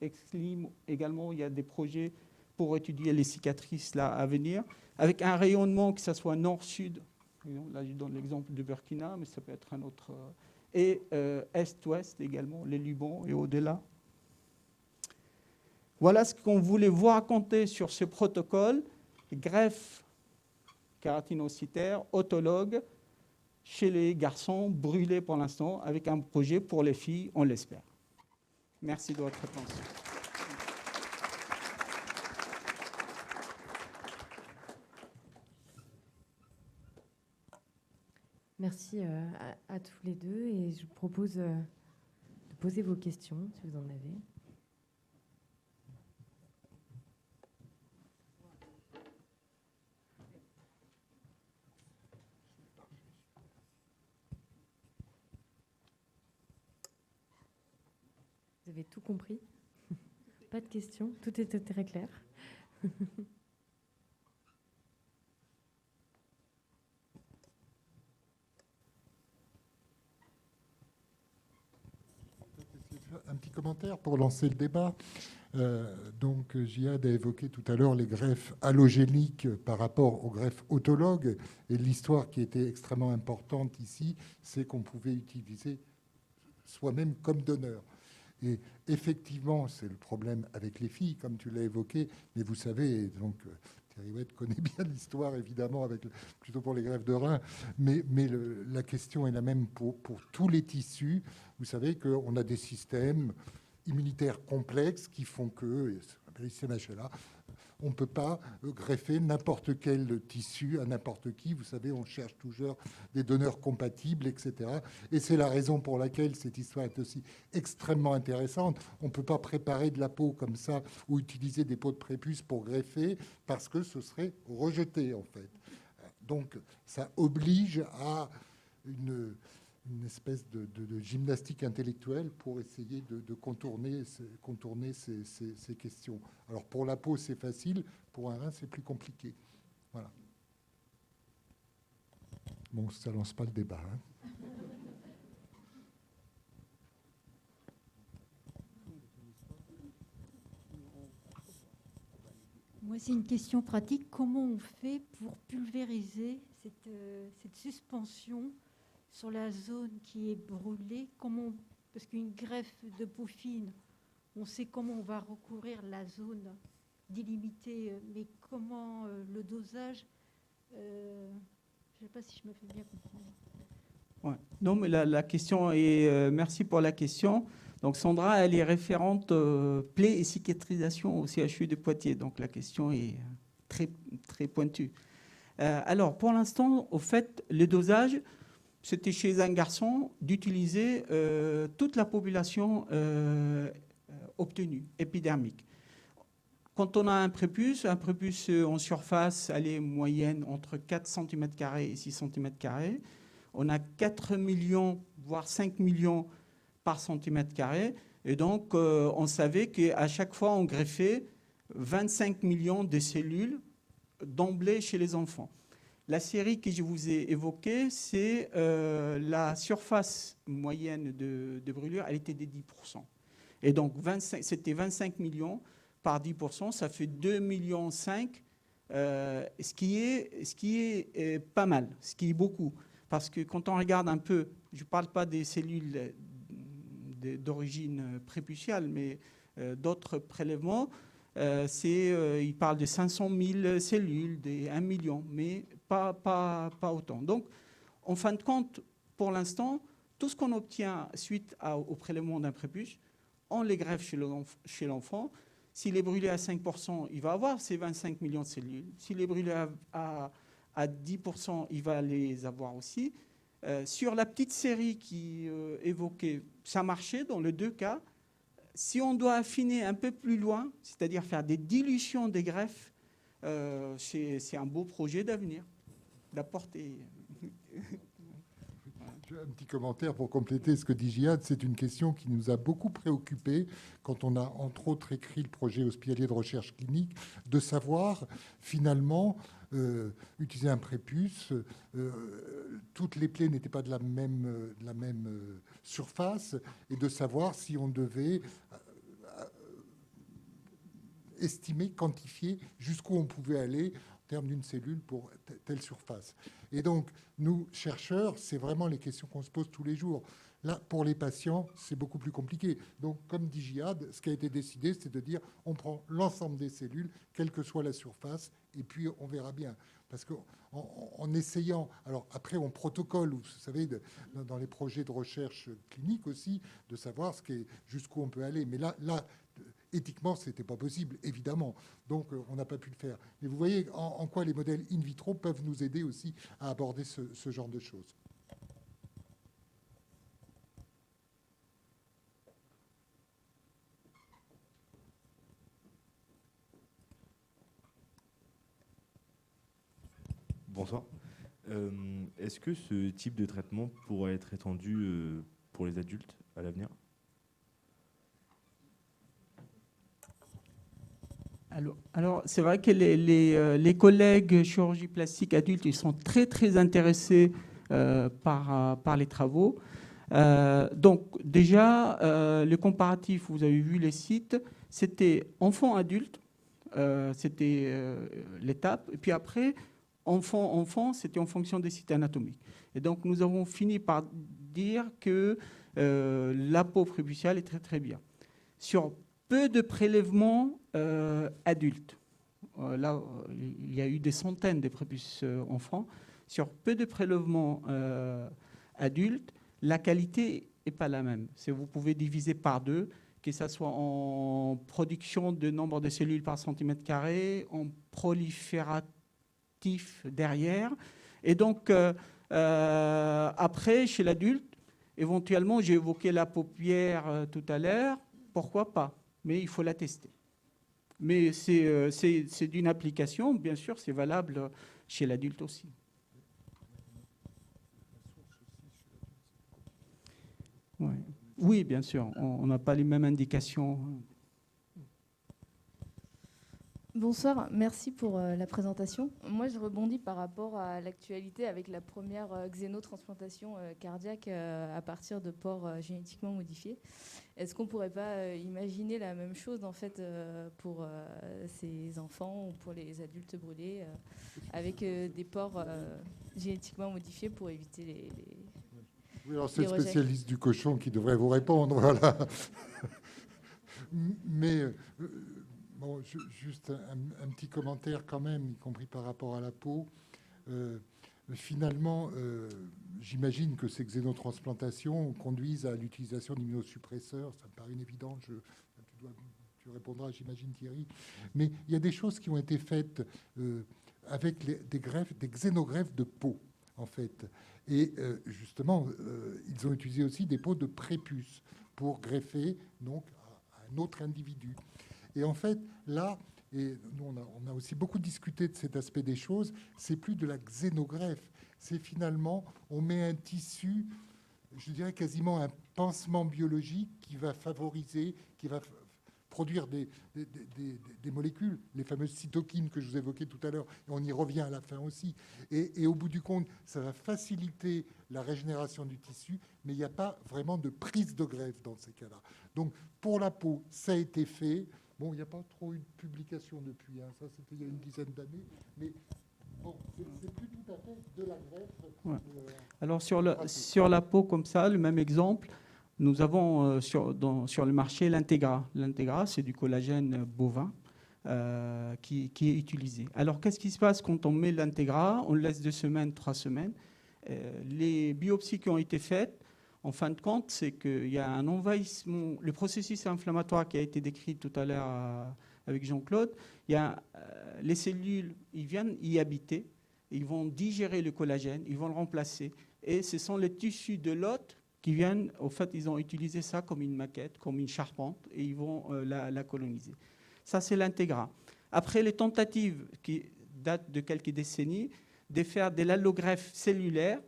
Exlim. Également, il y a des projets pour étudier les cicatrices là, à venir, avec un rayonnement, que ce soit nord-sud. Là, je donne l'exemple de Burkina, mais ça peut être un autre. Et est-ouest également, les Lubans et au-delà. Voilà ce qu'on voulait vous raconter sur ce protocole. Greffe kératinocytaire, autologue, chez les garçons, brûlés pour l'instant, avec un projet pour les filles, on l'espère. Merci de votre attention. Merci à tous les deux, et je vous propose de poser vos questions, si vous en avez. Vous avez tout compris ? Pas de questions, tout était très clair. Un petit commentaire pour lancer le débat. Donc, Jihad a évoqué tout à l'heure les greffes allogéniques par rapport aux greffes autologues. Et l'histoire qui était extrêmement importante ici, c'est qu'on pouvait utiliser soi-même comme donneur. Et effectivement, c'est le problème avec les filles, comme tu l'as évoqué. Mais vous savez, donc Thierry Wett connaît bien l'histoire, évidemment, plutôt pour les greffes de rein. Mais la question est la même pour tous les tissus. Vous savez qu'on a des systèmes immunitaires complexes qui font que, CMHLA, on ne peut pas greffer n'importe quel tissu à n'importe qui. Vous savez, on cherche toujours des donneurs compatibles, etc. Et c'est la raison pour laquelle cette histoire est aussi extrêmement intéressante. On ne peut pas préparer de la peau comme ça ou utiliser des peaux de prépuce pour greffer parce que ce serait rejeté, en fait. Donc, ça oblige à une espèce de gymnastique intellectuelle pour essayer de contourner ces questions. Alors pour la peau, c'est facile, pour un rein, c'est plus compliqué. Voilà. Bon, ça ne lance pas le débat. Hein. Moi, c'est une question pratique. Comment on fait pour pulvériser cette suspension sur la zone qui est brûlée? Parce qu'une greffe de peau fine, on sait comment on va recouvrir la zone délimitée, mais comment le dosage, je ne sais pas si je me fais bien comprendre. Ouais. Non, mais la question est... merci pour la question. Donc Sandra, elle est référente plaies et cicatrisation au CHU de Poitiers. Donc la question est très, très pointue. Alors, pour l'instant, au fait, le dosage, c'était chez un garçon d'utiliser toute la population obtenue, épidermique. Quand on a un prépuce en surface, elle est moyenne entre 4 cm² et 6 cm². On a 4 millions, voire 5 millions par cm². Et donc, on savait qu'à chaque fois, on greffait 25 millions de cellules d'emblée chez les enfants. La série que je vous ai évoquée, c'est la surface moyenne de brûlure, elle était de 10%. Et donc, c'était 25 millions par 10%, ça fait 2,5 millions, ce qui est pas mal, ce qui est beaucoup. Parce que quand on regarde un peu, je ne parle pas des cellules d'origine prépuciale, mais d'autres prélèvements, il parle de 500 000 cellules, de 1 million, mais pas autant. Donc, en fin de compte, pour l'instant, tout ce qu'on obtient suite au prélèvement d'un prépuce, on les greffe chez l'enfant. S'il est brûlé à 5%, il va avoir ces 25 millions de cellules. S'il est brûlé à 10%, il va les avoir aussi. Sur la petite série qui évoquait, ça marchait dans les deux cas. Si on doit affiner un peu plus loin, c'est-à-dire faire des dilutions des greffes, c'est un beau projet d'avenir, d'apporter. Un petit commentaire pour compléter ce que dit Jihad. C'est une question qui nous a beaucoup préoccupés quand on a entre autres écrit le projet hospitalier de recherche clinique, de savoir finalement utiliser un prépuce. Toutes les plaies n'étaient pas de la même surface, et de savoir si on devait estimer, quantifier jusqu'où on pouvait aller en termes d'une cellule pour telle surface. Et donc, nous, chercheurs, c'est vraiment les questions qu'on se pose tous les jours. Là, pour les patients, c'est beaucoup plus compliqué. Donc, comme dit Jihad, ce qui a été décidé, c'est de dire on prend l'ensemble des cellules, quelle que soit la surface, et puis on verra bien. Parce qu'en essayant... Alors, après, on protocole, vous savez, dans les projets de recherche clinique aussi, de savoir jusqu'où on peut aller. Mais là éthiquement, ce n'était pas possible, évidemment. Donc, on n'a pas pu le faire. Mais vous voyez en quoi les modèles in vitro peuvent nous aider aussi à aborder ce genre de choses. Bonsoir. Est-ce que ce type de traitement pourrait être étendu pour les adultes à l'avenir ? Alors, c'est vrai que les collègues chirurgie plastique adultes, ils sont très, très intéressés par les travaux. Donc, déjà, le comparatif, vous avez vu les sites, c'était enfant-adulte, c'était l'étape. Et puis après, enfant, c'était en fonction des sites anatomiques. Et donc, nous avons fini par dire que la peau prépuciale est très, très bien. Sur peu de prélèvements adultes. Là, il y a eu des centaines de prépuces enfants. Sur peu de prélèvements adultes, la qualité n'est pas la même. Vous pouvez diviser par 2, que ce soit en production de nombre de cellules par centimètre carré, en prolifératif derrière. Et donc, après, chez l'adulte, éventuellement, j'ai évoqué la paupière tout à l'heure, pourquoi pas? Mais il faut la tester. Mais c'est d'une application, bien sûr, c'est valable chez l'adulte aussi. Ouais. Oui, bien sûr, on n'a pas les mêmes indications. Bonsoir, merci pour la présentation. Moi, je rebondis par rapport à l'actualité avec la première xénotransplantation cardiaque à partir de porcs génétiquement modifiés. Est-ce qu'on ne pourrait pas imaginer la même chose en fait, pour ces enfants ou pour les adultes brûlés avec des porcs génétiquement modifiés pour éviter les Oui, alors c'est le spécialiste du cochon qui devrait vous répondre. Voilà. Mais bon, juste un petit commentaire quand même, y compris par rapport à la peau. Finalement, j'imagine que ces xénotransplantations conduisent à l'utilisation d'immunosuppresseurs. Ça me paraît une évidence. Tu répondras, j'imagine, Thierry. Mais il y a des choses qui ont été faites avec des xénogreffes de peau, en fait. Et justement, ils ont utilisé aussi des peaux de prépuce pour greffer donc, à un autre individu. Et en fait, là, et nous, on a aussi beaucoup discuté de cet aspect des choses, c'est plus de la xénogreffe. C'est finalement, on met un tissu, je dirais quasiment un pansement biologique qui va favoriser, qui va produire des molécules, les fameuses cytokines que je vous évoquais tout à l'heure, et on y revient à la fin aussi. Et au bout du compte, ça va faciliter la régénération du tissu, mais il n'y a pas vraiment de prise de greffe dans ces cas-là. Donc, pour la peau, ça a été fait. Bon, il n'y a pas trop eu de publication depuis, hein. Ça c'était il y a une dizaine d'années, mais bon, c'est plus tout à fait de la greffe. Ouais. Alors sur la peau comme ça, le même exemple, nous avons sur le marché l'Integra. L'Integra, c'est du collagène bovin qui est utilisé. Alors qu'est-ce qui se passe quand on met l'Integra? On le laisse 2 semaines, 3 semaines. Les biopsies qui ont été faites, en fin de compte, c'est qu'il y a un envahissement, le processus inflammatoire qui a été décrit tout à l'heure avec Jean-Claude, il y a, les cellules, ils viennent y habiter, ils vont digérer le collagène, ils vont le remplacer. Et ce sont les tissus de l'hôte qui viennent, au fait, ils ont utilisé ça comme une maquette, comme une charpente, et ils vont la coloniser. Ça, c'est l'Integra. Après, les tentatives qui datent de quelques décennies, de faire de l'allogreffe cellulaire,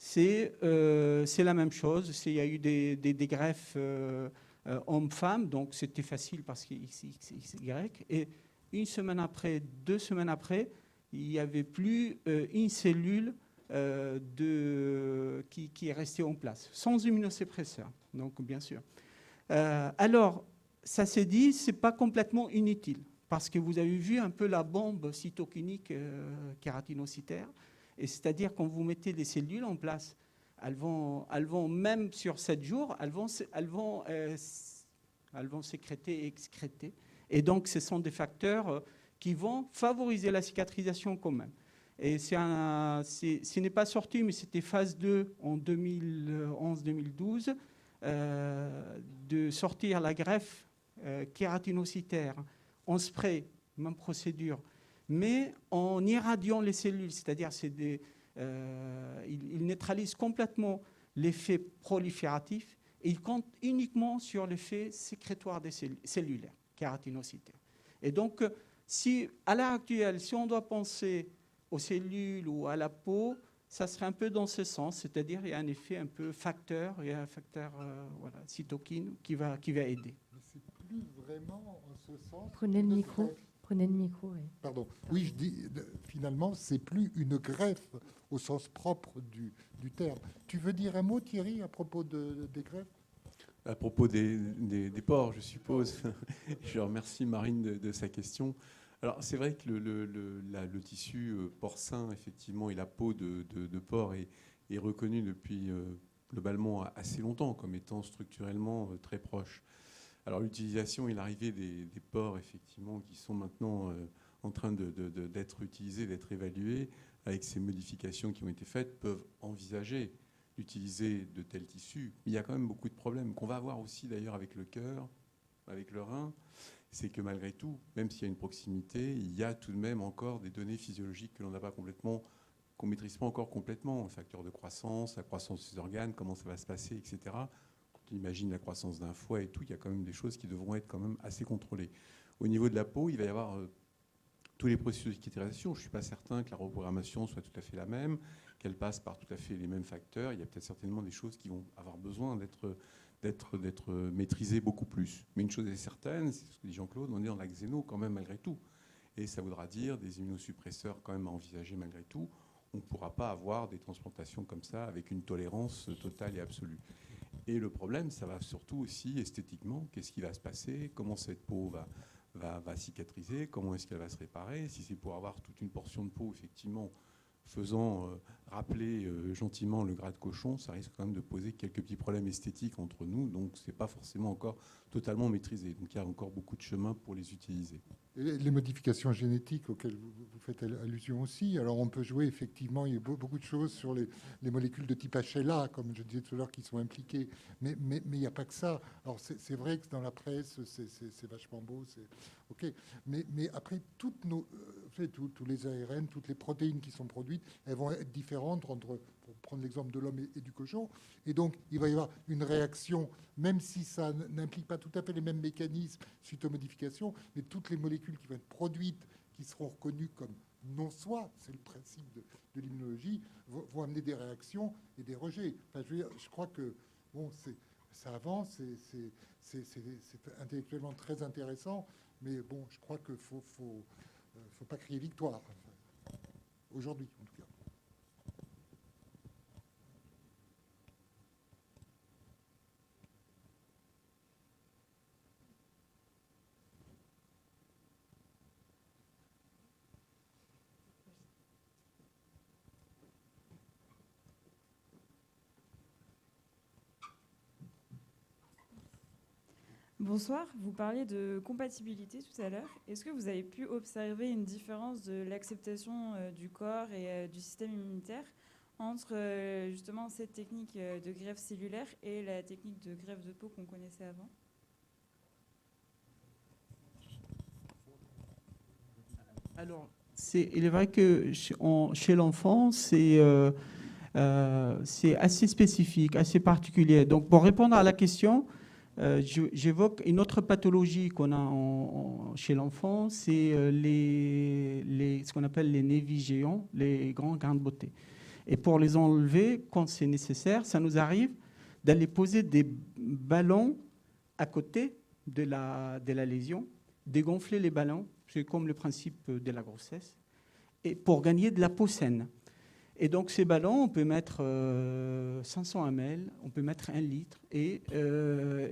c'est la même chose. Il y a eu des greffes hommes-femmes, donc c'était facile parce que c'est Y. Et 1 semaine après, 2 semaines après, il n'y avait plus une cellule qui est restée en place, sans immunosuppresseur, donc bien sûr. Alors, ça s'est dit, ce n'est pas complètement inutile, parce que vous avez vu un peu la bombe cytokinique kératinocytaire. Et c'est-à-dire quand vous mettez des cellules en place, elles vont même sur 7 jours, elles vont sécréter et excréter. Et donc, ce sont des facteurs qui vont favoriser la cicatrisation quand même. Et ce n'est pas sorti, mais c'était phase 2 en 2011-2012, de sortir la greffe kératinocytaire en spray, même procédure, mais en irradiant les cellules, c'est-à-dire il neutralise complètement l'effet prolifératif et il compte uniquement sur l'effet sécrétoire des cellulaires kératinocytaires. Et donc, à l'heure actuelle, si on doit penser aux cellules ou à la peau, ça serait un peu dans ce sens, c'est-à-dire il y a un effet un peu facteur, il y a un facteur cytokine qui va aider. Mais c'est plus vraiment en ce sens. Prenez le micro. Prenez le micro, oui. Pardon. Oui, je dis, finalement, c'est plus une greffe au sens propre du terme. Tu veux dire un mot, Thierry, à propos des greffes? À propos des porcs, je suppose. Je remercie Marine de sa question. Alors, c'est vrai que le tissu porcin, effectivement, et la peau de porc est reconnu depuis globalement assez longtemps comme étant structurellement très proche. Alors, l'utilisation et l'arrivée des porcs, effectivement, qui sont maintenant en train d'être utilisés, d'être évalués, avec ces modifications qui ont été faites, peuvent envisager d'utiliser de tels tissus. Il y a quand même beaucoup de problèmes qu'on va avoir aussi d'ailleurs avec le cœur, avec le rein. C'est que malgré tout, même s'il y a une proximité, il y a tout de même encore des données physiologiques que l'on n'a pas complètement, qu'on ne maîtrise pas encore complètement. Le facteur de croissance, la croissance des organes, comment ça va se passer, etc. Quand on imagine la croissance d'un foie et tout, il y a quand même des choses qui devront être quand même assez contrôlées. Au niveau de la peau, il va y avoir tous les processus de cicatrisation. Je ne suis pas certain que la reprogrammation soit tout à fait la même, qu'elle passe par tout à fait les mêmes facteurs. Il y a peut-être certainement des choses qui vont avoir besoin d'être maîtrisées beaucoup plus. Mais une chose est certaine, c'est ce que dit Jean-Claude, on est dans la xéno quand même malgré tout. Et ça voudra dire des immunosuppresseurs quand même à envisager malgré tout. On ne pourra pas avoir des transplantations comme ça avec une tolérance totale et absolue. Et le problème, ça va surtout aussi esthétiquement. Qu'est-ce qui va se passer? Comment cette peau va cicatriser? Comment est-ce qu'elle va se réparer? Si c'est pour avoir toute une portion de peau, effectivement, faisant rappeler gentiment le gras de cochon, ça risque quand même de poser quelques petits problèmes esthétiques entre nous. Donc, ce n'est pas forcément encore totalement maîtrisé. Donc, il y a encore beaucoup de chemin pour les utiliser. Et les modifications génétiques auxquelles vous faites allusion aussi. Alors, on peut jouer, effectivement, il y a beaucoup de choses sur les molécules de type HLA, comme je disais tout à l'heure, qui sont impliquées. Mais il n'y a pas que ça. Alors, c'est vrai que dans la presse, c'est vachement beau. OK. Mais après, tous les ARN, toutes les protéines qui sont produites, elles vont être différentes entre, pour prendre l'exemple de l'homme et du cochon. Et donc, il va y avoir une réaction, même si ça n'implique pas tout à fait les mêmes mécanismes suite aux modifications, mais toutes les molécules qui vont être produites, qui seront reconnues comme non-soi, c'est le principe de l'immunologie, vont amener des réactions et des rejets. Enfin, je crois que bon, ça avance, c'est intellectuellement très intéressant, mais bon, je crois qu'il faut pas crier victoire, aujourd'hui en tout cas. Bonsoir, vous parliez de compatibilité tout à l'heure. Est-ce que vous avez pu observer une différence de l'acceptation du corps et du système immunitaire entre justement cette technique de greffe cellulaire et la technique de greffe de peau qu'on connaissait avant? Alors, il est vrai que chez l'enfant, c'est assez spécifique, assez particulier. Donc, pour répondre à la question, j'évoque une autre pathologie qu'on a chez l'enfant, c'est ce qu'on appelle les névis géants, les grands grains de beauté. Et pour les enlever, quand c'est nécessaire, ça nous arrive d'aller poser des ballons à côté de la lésion, dégonfler les ballons, c'est comme le principe de la grossesse, et pour gagner de la peau saine. Et donc ces ballons, on peut mettre 500 ml, on peut mettre 1 litre, et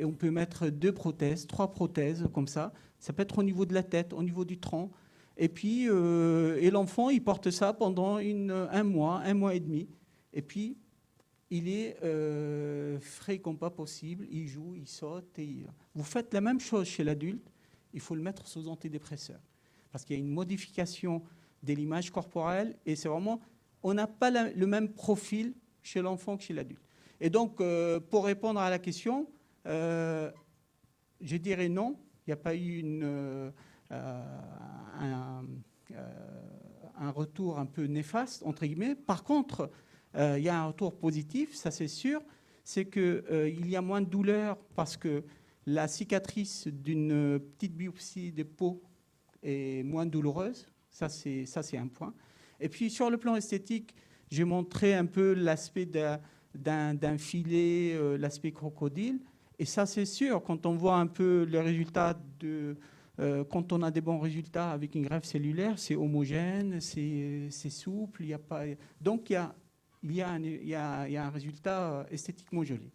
on peut mettre 2 prothèses, 3 prothèses, comme ça. Ça peut être au niveau de la tête, au niveau du tronc. Et puis, et l'enfant, il porte ça pendant un mois et demi. Et puis, il est frais comme pas possible, il joue, il saute. Vous faites la même chose chez l'adulte, il faut le mettre sous antidépresseur. Parce qu'il y a une modification de l'image corporelle, et c'est vraiment... On n'a pas le même profil chez l'enfant que chez l'adulte. Et donc, pour répondre à la question, je dirais non. Il n'y a pas eu un retour un peu néfaste, entre guillemets. Par contre, il y a un retour positif, ça c'est sûr. C'est qu'il y a moins de douleur parce que la cicatrice d'une petite biopsie de peau est moins douloureuse. Ça, c'est un point. Et puis, sur le plan esthétique, j'ai montré un peu l'aspect d'un filet, l'aspect crocodile. Et ça, c'est sûr, quand on voit un peu les résultats quand on a des bons résultats avec une greffe cellulaire, c'est homogène, c'est souple, il n'y a pas... Donc, il y a un résultat esthétiquement joli.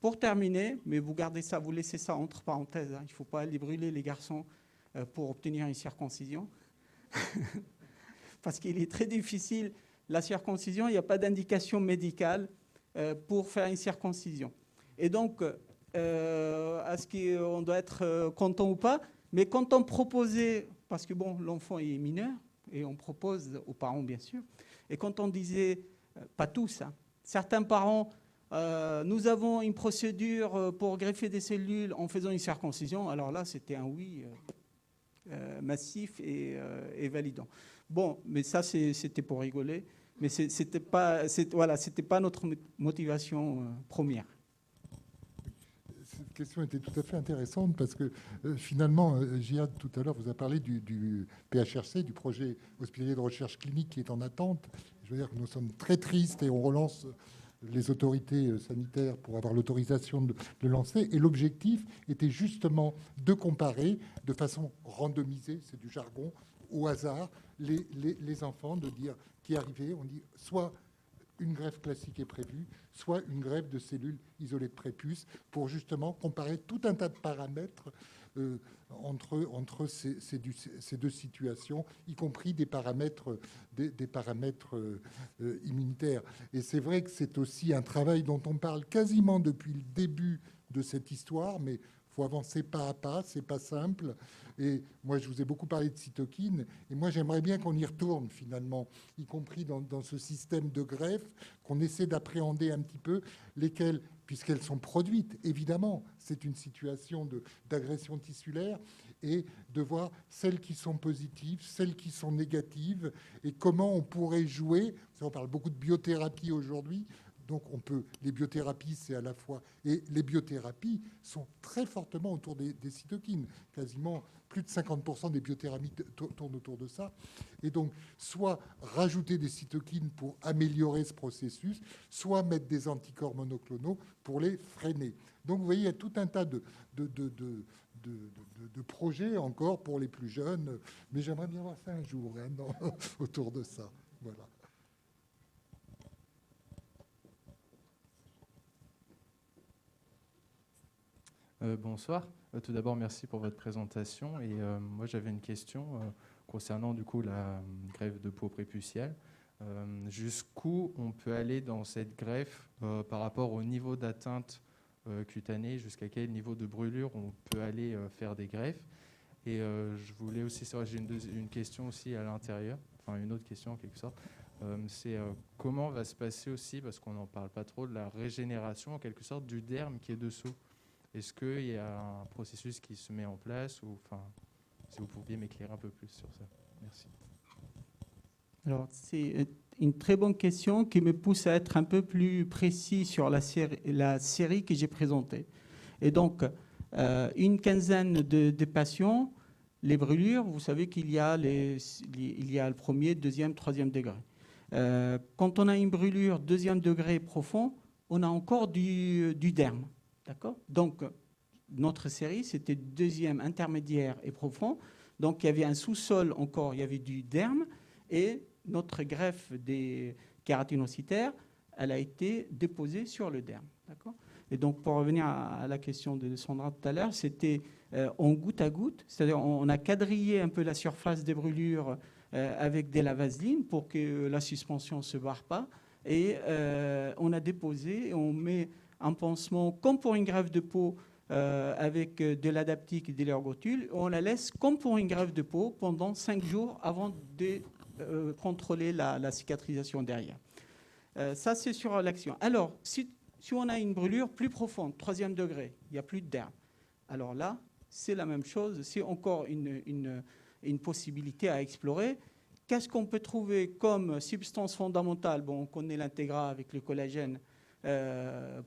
Pour terminer, mais vous gardez ça, vous laissez ça entre parenthèses, hein, il ne faut pas les brûler, les garçons, pour obtenir une circoncision. Parce qu'il est très difficile, la circoncision, il n'y a pas d'indication médicale pour faire une circoncision. Et donc, est-ce qu'on doit être content ou pas? Mais quand on proposait, parce que bon, l'enfant est mineur, et on propose aux parents, bien sûr, et quand on disait, pas tous, hein, certains parents, nous avons une procédure pour greffer des cellules en faisant une circoncision, alors là, c'était un oui massif et validant. Bon, mais ça, c'était pour rigoler, mais c'était pas notre motivation première. Cette question était tout à fait intéressante parce que finalement, Jihad, tout à l'heure, vous a parlé du PHRC, du projet hospitalier de recherche clinique qui est en attente. Je veux dire que nous sommes très tristes et on relance les autorités sanitaires pour avoir l'autorisation de le lancer. Et l'objectif était justement de comparer de façon randomisée, c'est du jargon, au hasard, les enfants, de dire qui arrivait, on dit soit une greffe classique est prévue, soit une greffe de cellules isolées de prépuce, pour justement comparer tout un tas de paramètres entre ces deux situations, y compris des paramètres immunitaires. Et c'est vrai que c'est aussi un travail dont on parle quasiment depuis le début de cette histoire, mais il faut avancer pas à pas, c'est pas simple. Et moi, je vous ai beaucoup parlé de cytokines, et moi, j'aimerais bien qu'on y retourne finalement, y compris dans ce système de greffe, qu'on essaie d'appréhender un petit peu lesquelles, puisqu'elles sont produites, évidemment, c'est une situation d'agression tissulaire, et de voir celles qui sont positives, celles qui sont négatives, et comment on pourrait jouer. On parle beaucoup de biothérapie aujourd'hui. Donc, les biothérapies, c'est à la fois... Et les biothérapies sont très fortement autour des cytokines. Quasiment plus de 50% des biothérapies tournent autour de ça. Et donc, soit rajouter des cytokines pour améliorer ce processus, soit mettre des anticorps monoclonaux pour les freiner. Donc, vous voyez, il y a tout un tas de projets encore pour les plus jeunes. Mais j'aimerais bien voir ça un jour, hein, autour de ça. Voilà. Bonsoir. Tout d'abord, merci pour votre présentation. Et moi, j'avais une question concernant du coup la greffe de peau prépuciale. Jusqu'où on peut aller dans cette greffe par rapport au niveau d'atteinte cutanée, jusqu'à quel niveau de brûlure on peut aller faire des greffes. Et je voulais aussi savoir, j'ai une question aussi à l'intérieur, enfin une autre question en quelque sorte. C'est comment va se passer aussi, parce qu'on n'en parle pas trop, de la régénération en quelque sorte du derme qui est dessous. Est-ce qu'il y a un processus qui se met en place ou, enfin, si vous pouviez m'éclairer un peu plus sur ça. Merci. Alors, c'est une très bonne question qui me pousse à être un peu plus précis sur la série que j'ai présentée. Et donc, une quinzaine de patients, les brûlures, vous savez qu'il y a le premier, deuxième, troisième degré. Quand on a une brûlure deuxième degré profond, on a encore du derme. D'accord ? Donc, notre série, c'était deuxième, intermédiaire et profond. Donc, il y avait un sous-sol encore, il y avait du derme. Et notre greffe des kératinocytaires, elle a été déposée sur le derme. D'accord ? Et donc, pour revenir à la question de Sandra tout à l'heure, c'était en goutte à goutte. C'est-à-dire, on a quadrillé un peu la surface des brûlures avec de la vaseline pour que la suspension ne se barre pas. Et on a déposé, on met un pansement comme pour une greffe de peau avec de l'adaptique et de l'ergotule. On la laisse comme pour une greffe de peau pendant 5 jours avant de contrôler la cicatrisation derrière. Ça, c'est sur l'action. Alors, si on a une brûlure plus profonde, 3e degré, il n'y a plus de derme. Alors là, c'est la même chose. C'est encore une possibilité à explorer. Qu'est-ce qu'on peut trouver comme substance fondamentale ? Bon, on connaît l'intégra avec le collagène,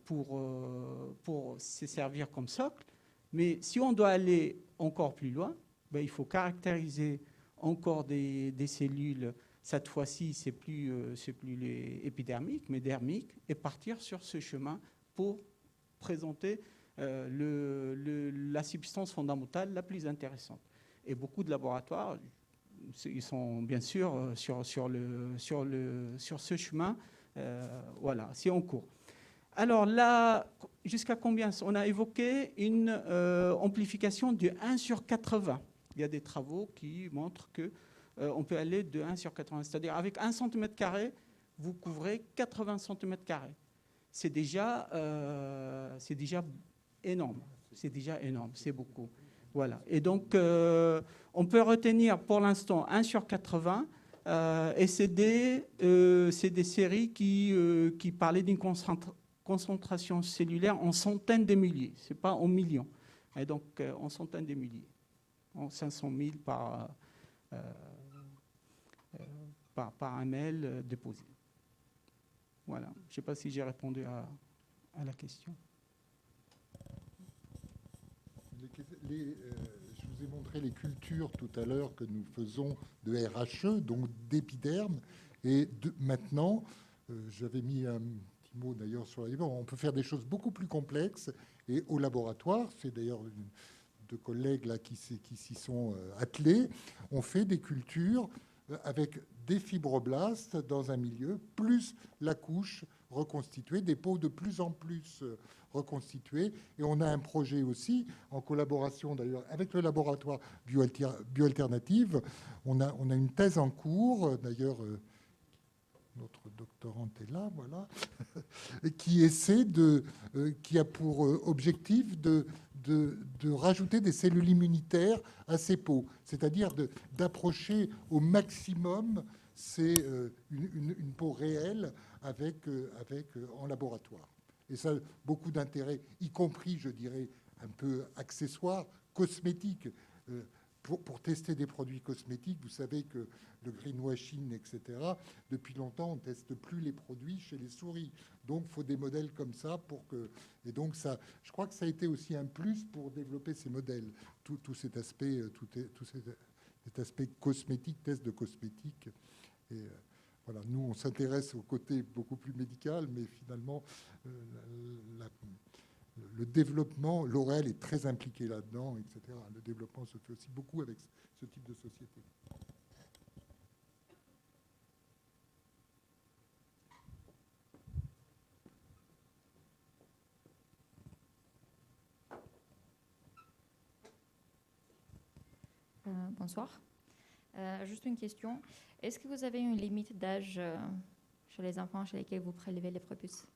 pour se servir comme socle. Mais si on doit aller encore plus loin, ben, il faut caractériser encore des cellules. Cette fois-ci, c'est plus les épidermiques, mais dermiques, et partir sur ce chemin pour présenter la substance fondamentale la plus intéressante. Et beaucoup de laboratoires, ils sont bien sûr sur ce chemin. Voilà, c'est en cours. Alors là, jusqu'à combien? On a évoqué une amplification de 1/80. Il y a des travaux qui montrent qu'on peut aller de 1/80. C'est-à-dire avec 1 cm², vous couvrez 80 cm². C'est déjà énorme. C'est déjà énorme, c'est beaucoup. Voilà. Et donc, on peut retenir pour l'instant 1/80. Et c'est des séries qui parlaient d'une concentration cellulaire en centaines de milliers. Ce n'est pas en millions. Et donc, en centaines de milliers. En 500 000 par ml déposé. Voilà. Je ne sais pas si j'ai répondu à la question. Je vous ai montré les cultures tout à l'heure que nous faisons de RHE, donc d'épiderme. Et maintenant, j'avais mis un petit mot d'ailleurs sur la... On peut faire des choses beaucoup plus complexes. Et au laboratoire, c'est d'ailleurs deux collègues là qui s'y sont attelés, on fait des cultures avec des fibroblastes dans un milieu, plus la couche reconstituée, des peaux de plus en plus reconstituées. Et on a un projet aussi, en collaboration d'ailleurs avec le laboratoire Bioalternative. On a une thèse en cours, d'ailleurs, notre doctorante est là, voilà, qui essaie qui a pour objectif de rajouter des cellules immunitaires à ces peaux, c'est-à-dire d'approcher au maximum une peau réelle en laboratoire. Et ça, beaucoup d'intérêt, y compris, je dirais, un peu accessoire, cosmétique. Pour tester des produits cosmétiques, vous savez que le greenwashing, etc., depuis longtemps, on ne teste plus les produits chez les souris. Donc, il faut des modèles comme ça pour que... Et donc, ça, je crois que ça a été aussi un plus pour développer ces modèles. Tout cet aspect, cet aspect cosmétique, test de cosmétique. Et voilà, nous, on s'intéresse au côté beaucoup plus médical, mais finalement, le développement, L'Oréal est très impliqué là-dedans, etc. Le développement se fait aussi beaucoup avec ce type de société. Bonsoir. Juste une question. Est-ce que vous avez une limite d'âge chez les enfants chez lesquels vous prélevez les prépuces?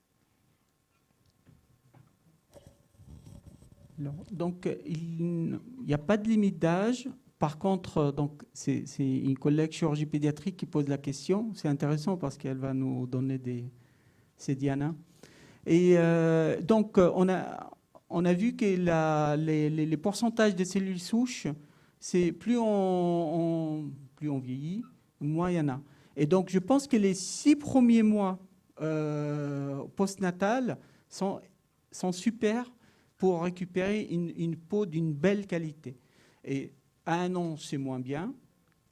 Non. Donc, il n'y a pas de limite d'âge. Par contre, donc, c'est une collègue chirurgie pédiatrique qui pose la question. C'est intéressant parce qu'elle va nous donner c'est Diana. Et donc, on a vu que les pourcentages de cellules souches, c'est plus on vieillit, moins il y en a. Et donc, je pense que les 6 premiers mois postnatales sont super pour récupérer une peau d'une belle qualité. Et à 1 an, c'est moins bien.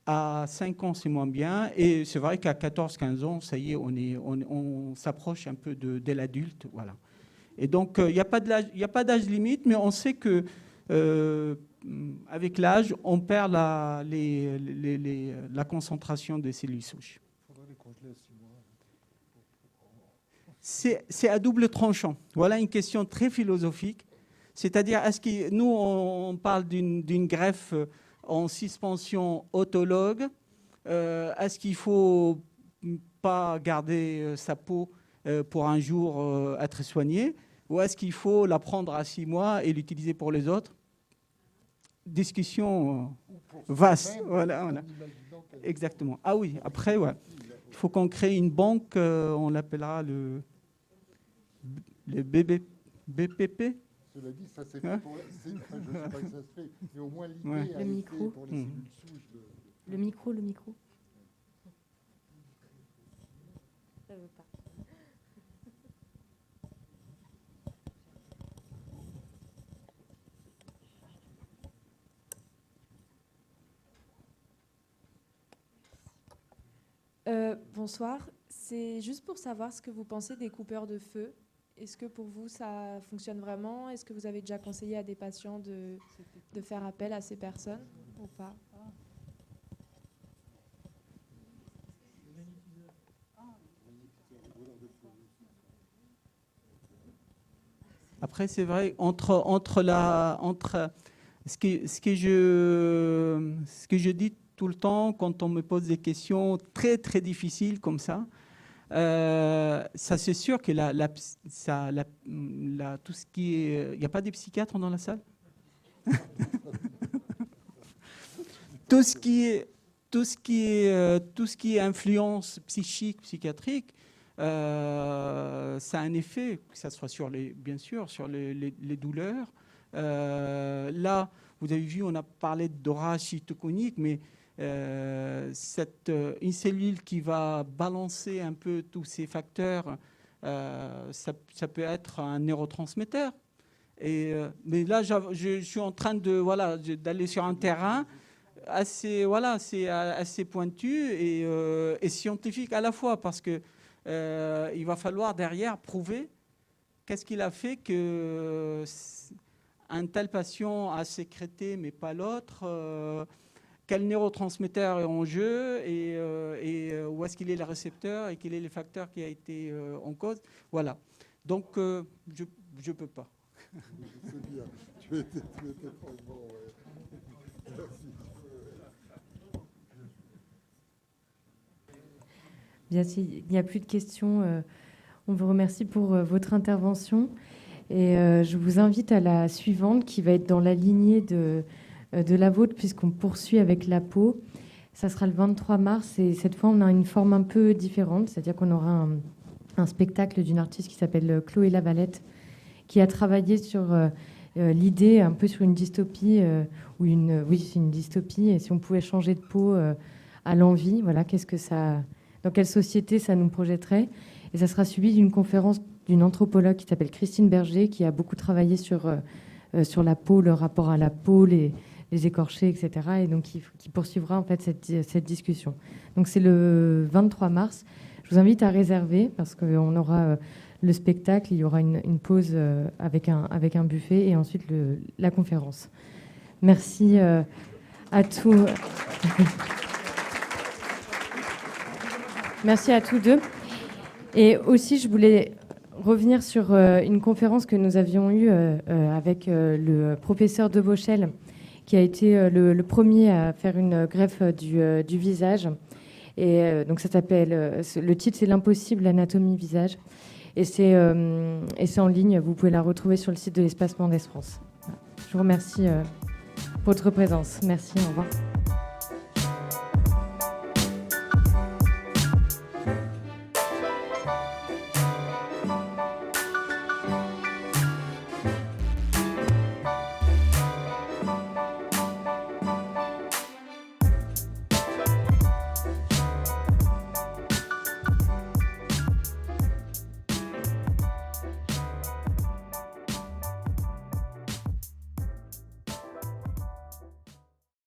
À 5 ans, c'est moins bien. Et c'est vrai qu'à 14-15 ans, ça y est, on s'approche un peu de l'adulte. Voilà. Et donc, il n'y a pas d'âge limite, mais on sait que avec l'âge, on perd la concentration des cellules souches. C'est à double tranchant. Voilà une question très philosophique. C'est-à-dire, nous, on parle d'une greffe en suspension autologue. Est-ce qu'il ne faut pas garder sa peau pour un jour être soigné? Ou est-ce qu'il faut la prendre à 6 mois et l'utiliser pour les autres? Discussion vaste. Voilà. Exactement. Ah oui, après, ouais. Il faut qu'on crée une banque, on l'appellera le BPP. Cela dit, ça s'est fait pour... je ne sais pas que ça se fait, mais au moins l'idée a le été pour les cellules souches. Le micro. Ça veut pas. Bonsoir. C'est juste pour savoir ce que vous pensez des coupeurs de feu. Est-ce que pour vous, ça fonctionne vraiment? Est-ce que vous avez déjà conseillé à des patients de faire appel à ces personnes? ou pas? Après, c'est vrai, entre ce que je dis tout le temps quand on me pose des questions très, très difficiles comme ça, c'est sûr que tout ce qui est... Il n'y a pas des psychiatres dans la salle? Tout ce qui est influence psychique, psychiatrique, ça a un effet, que ce soit bien sûr sur les douleurs. Là, vous avez vu, on a parlé d'orage cytokinique, mais une cellule qui va balancer un peu tous ces facteurs, ça peut être un neurotransmetteur. Mais là, je suis en train d'aller sur un terrain assez pointu et scientifique à la fois, parce que il va falloir derrière prouver qu'est-ce qu'il a fait que un tel patient a sécrété mais pas l'autre, quel neurotransmetteur est en jeu et où est-ce qu'il est le récepteur et quel est le facteur qui a été en cause. Voilà. Donc, je ne peux pas. C'est bien. Tu étais très bon. Merci. Bien, s'il n'y a plus de questions, on vous remercie pour votre intervention. Et je vous invite à la suivante qui va être dans la lignée de la vôtre, puisqu'on poursuit avec la peau. Ça sera le 23 mars et cette fois, on a une forme un peu différente, c'est-à-dire qu'on aura un spectacle d'une artiste qui s'appelle Chloé Lavalette, qui a travaillé sur l'idée, un peu sur une dystopie, oui, c'est une dystopie, et si on pouvait changer de peau à l'envie, voilà, dans quelle société ça nous projetterait. Et ça sera suivi d'une conférence d'une anthropologue qui s'appelle Christine Berger, qui a beaucoup travaillé sur la peau, le rapport à la peau, les écorchés, etc. Et donc, qui poursuivra en fait cette discussion. Donc, c'est le 23 mars. Je vous invite à réserver parce qu'on aura le spectacle, il y aura une pause avec un buffet et ensuite la conférence. Merci à tous. Merci à tous deux. Et aussi, je voulais revenir sur une conférence que nous avions eue avec le professeur de Vauchel, qui a été le premier à faire une greffe du visage. Et donc ça s'appelle, le titre c'est L'impossible anatomie visage. Et c'est en ligne, vous pouvez la retrouver sur le site de l'Espace Mendès France. Je vous remercie pour votre présence. Merci, au revoir.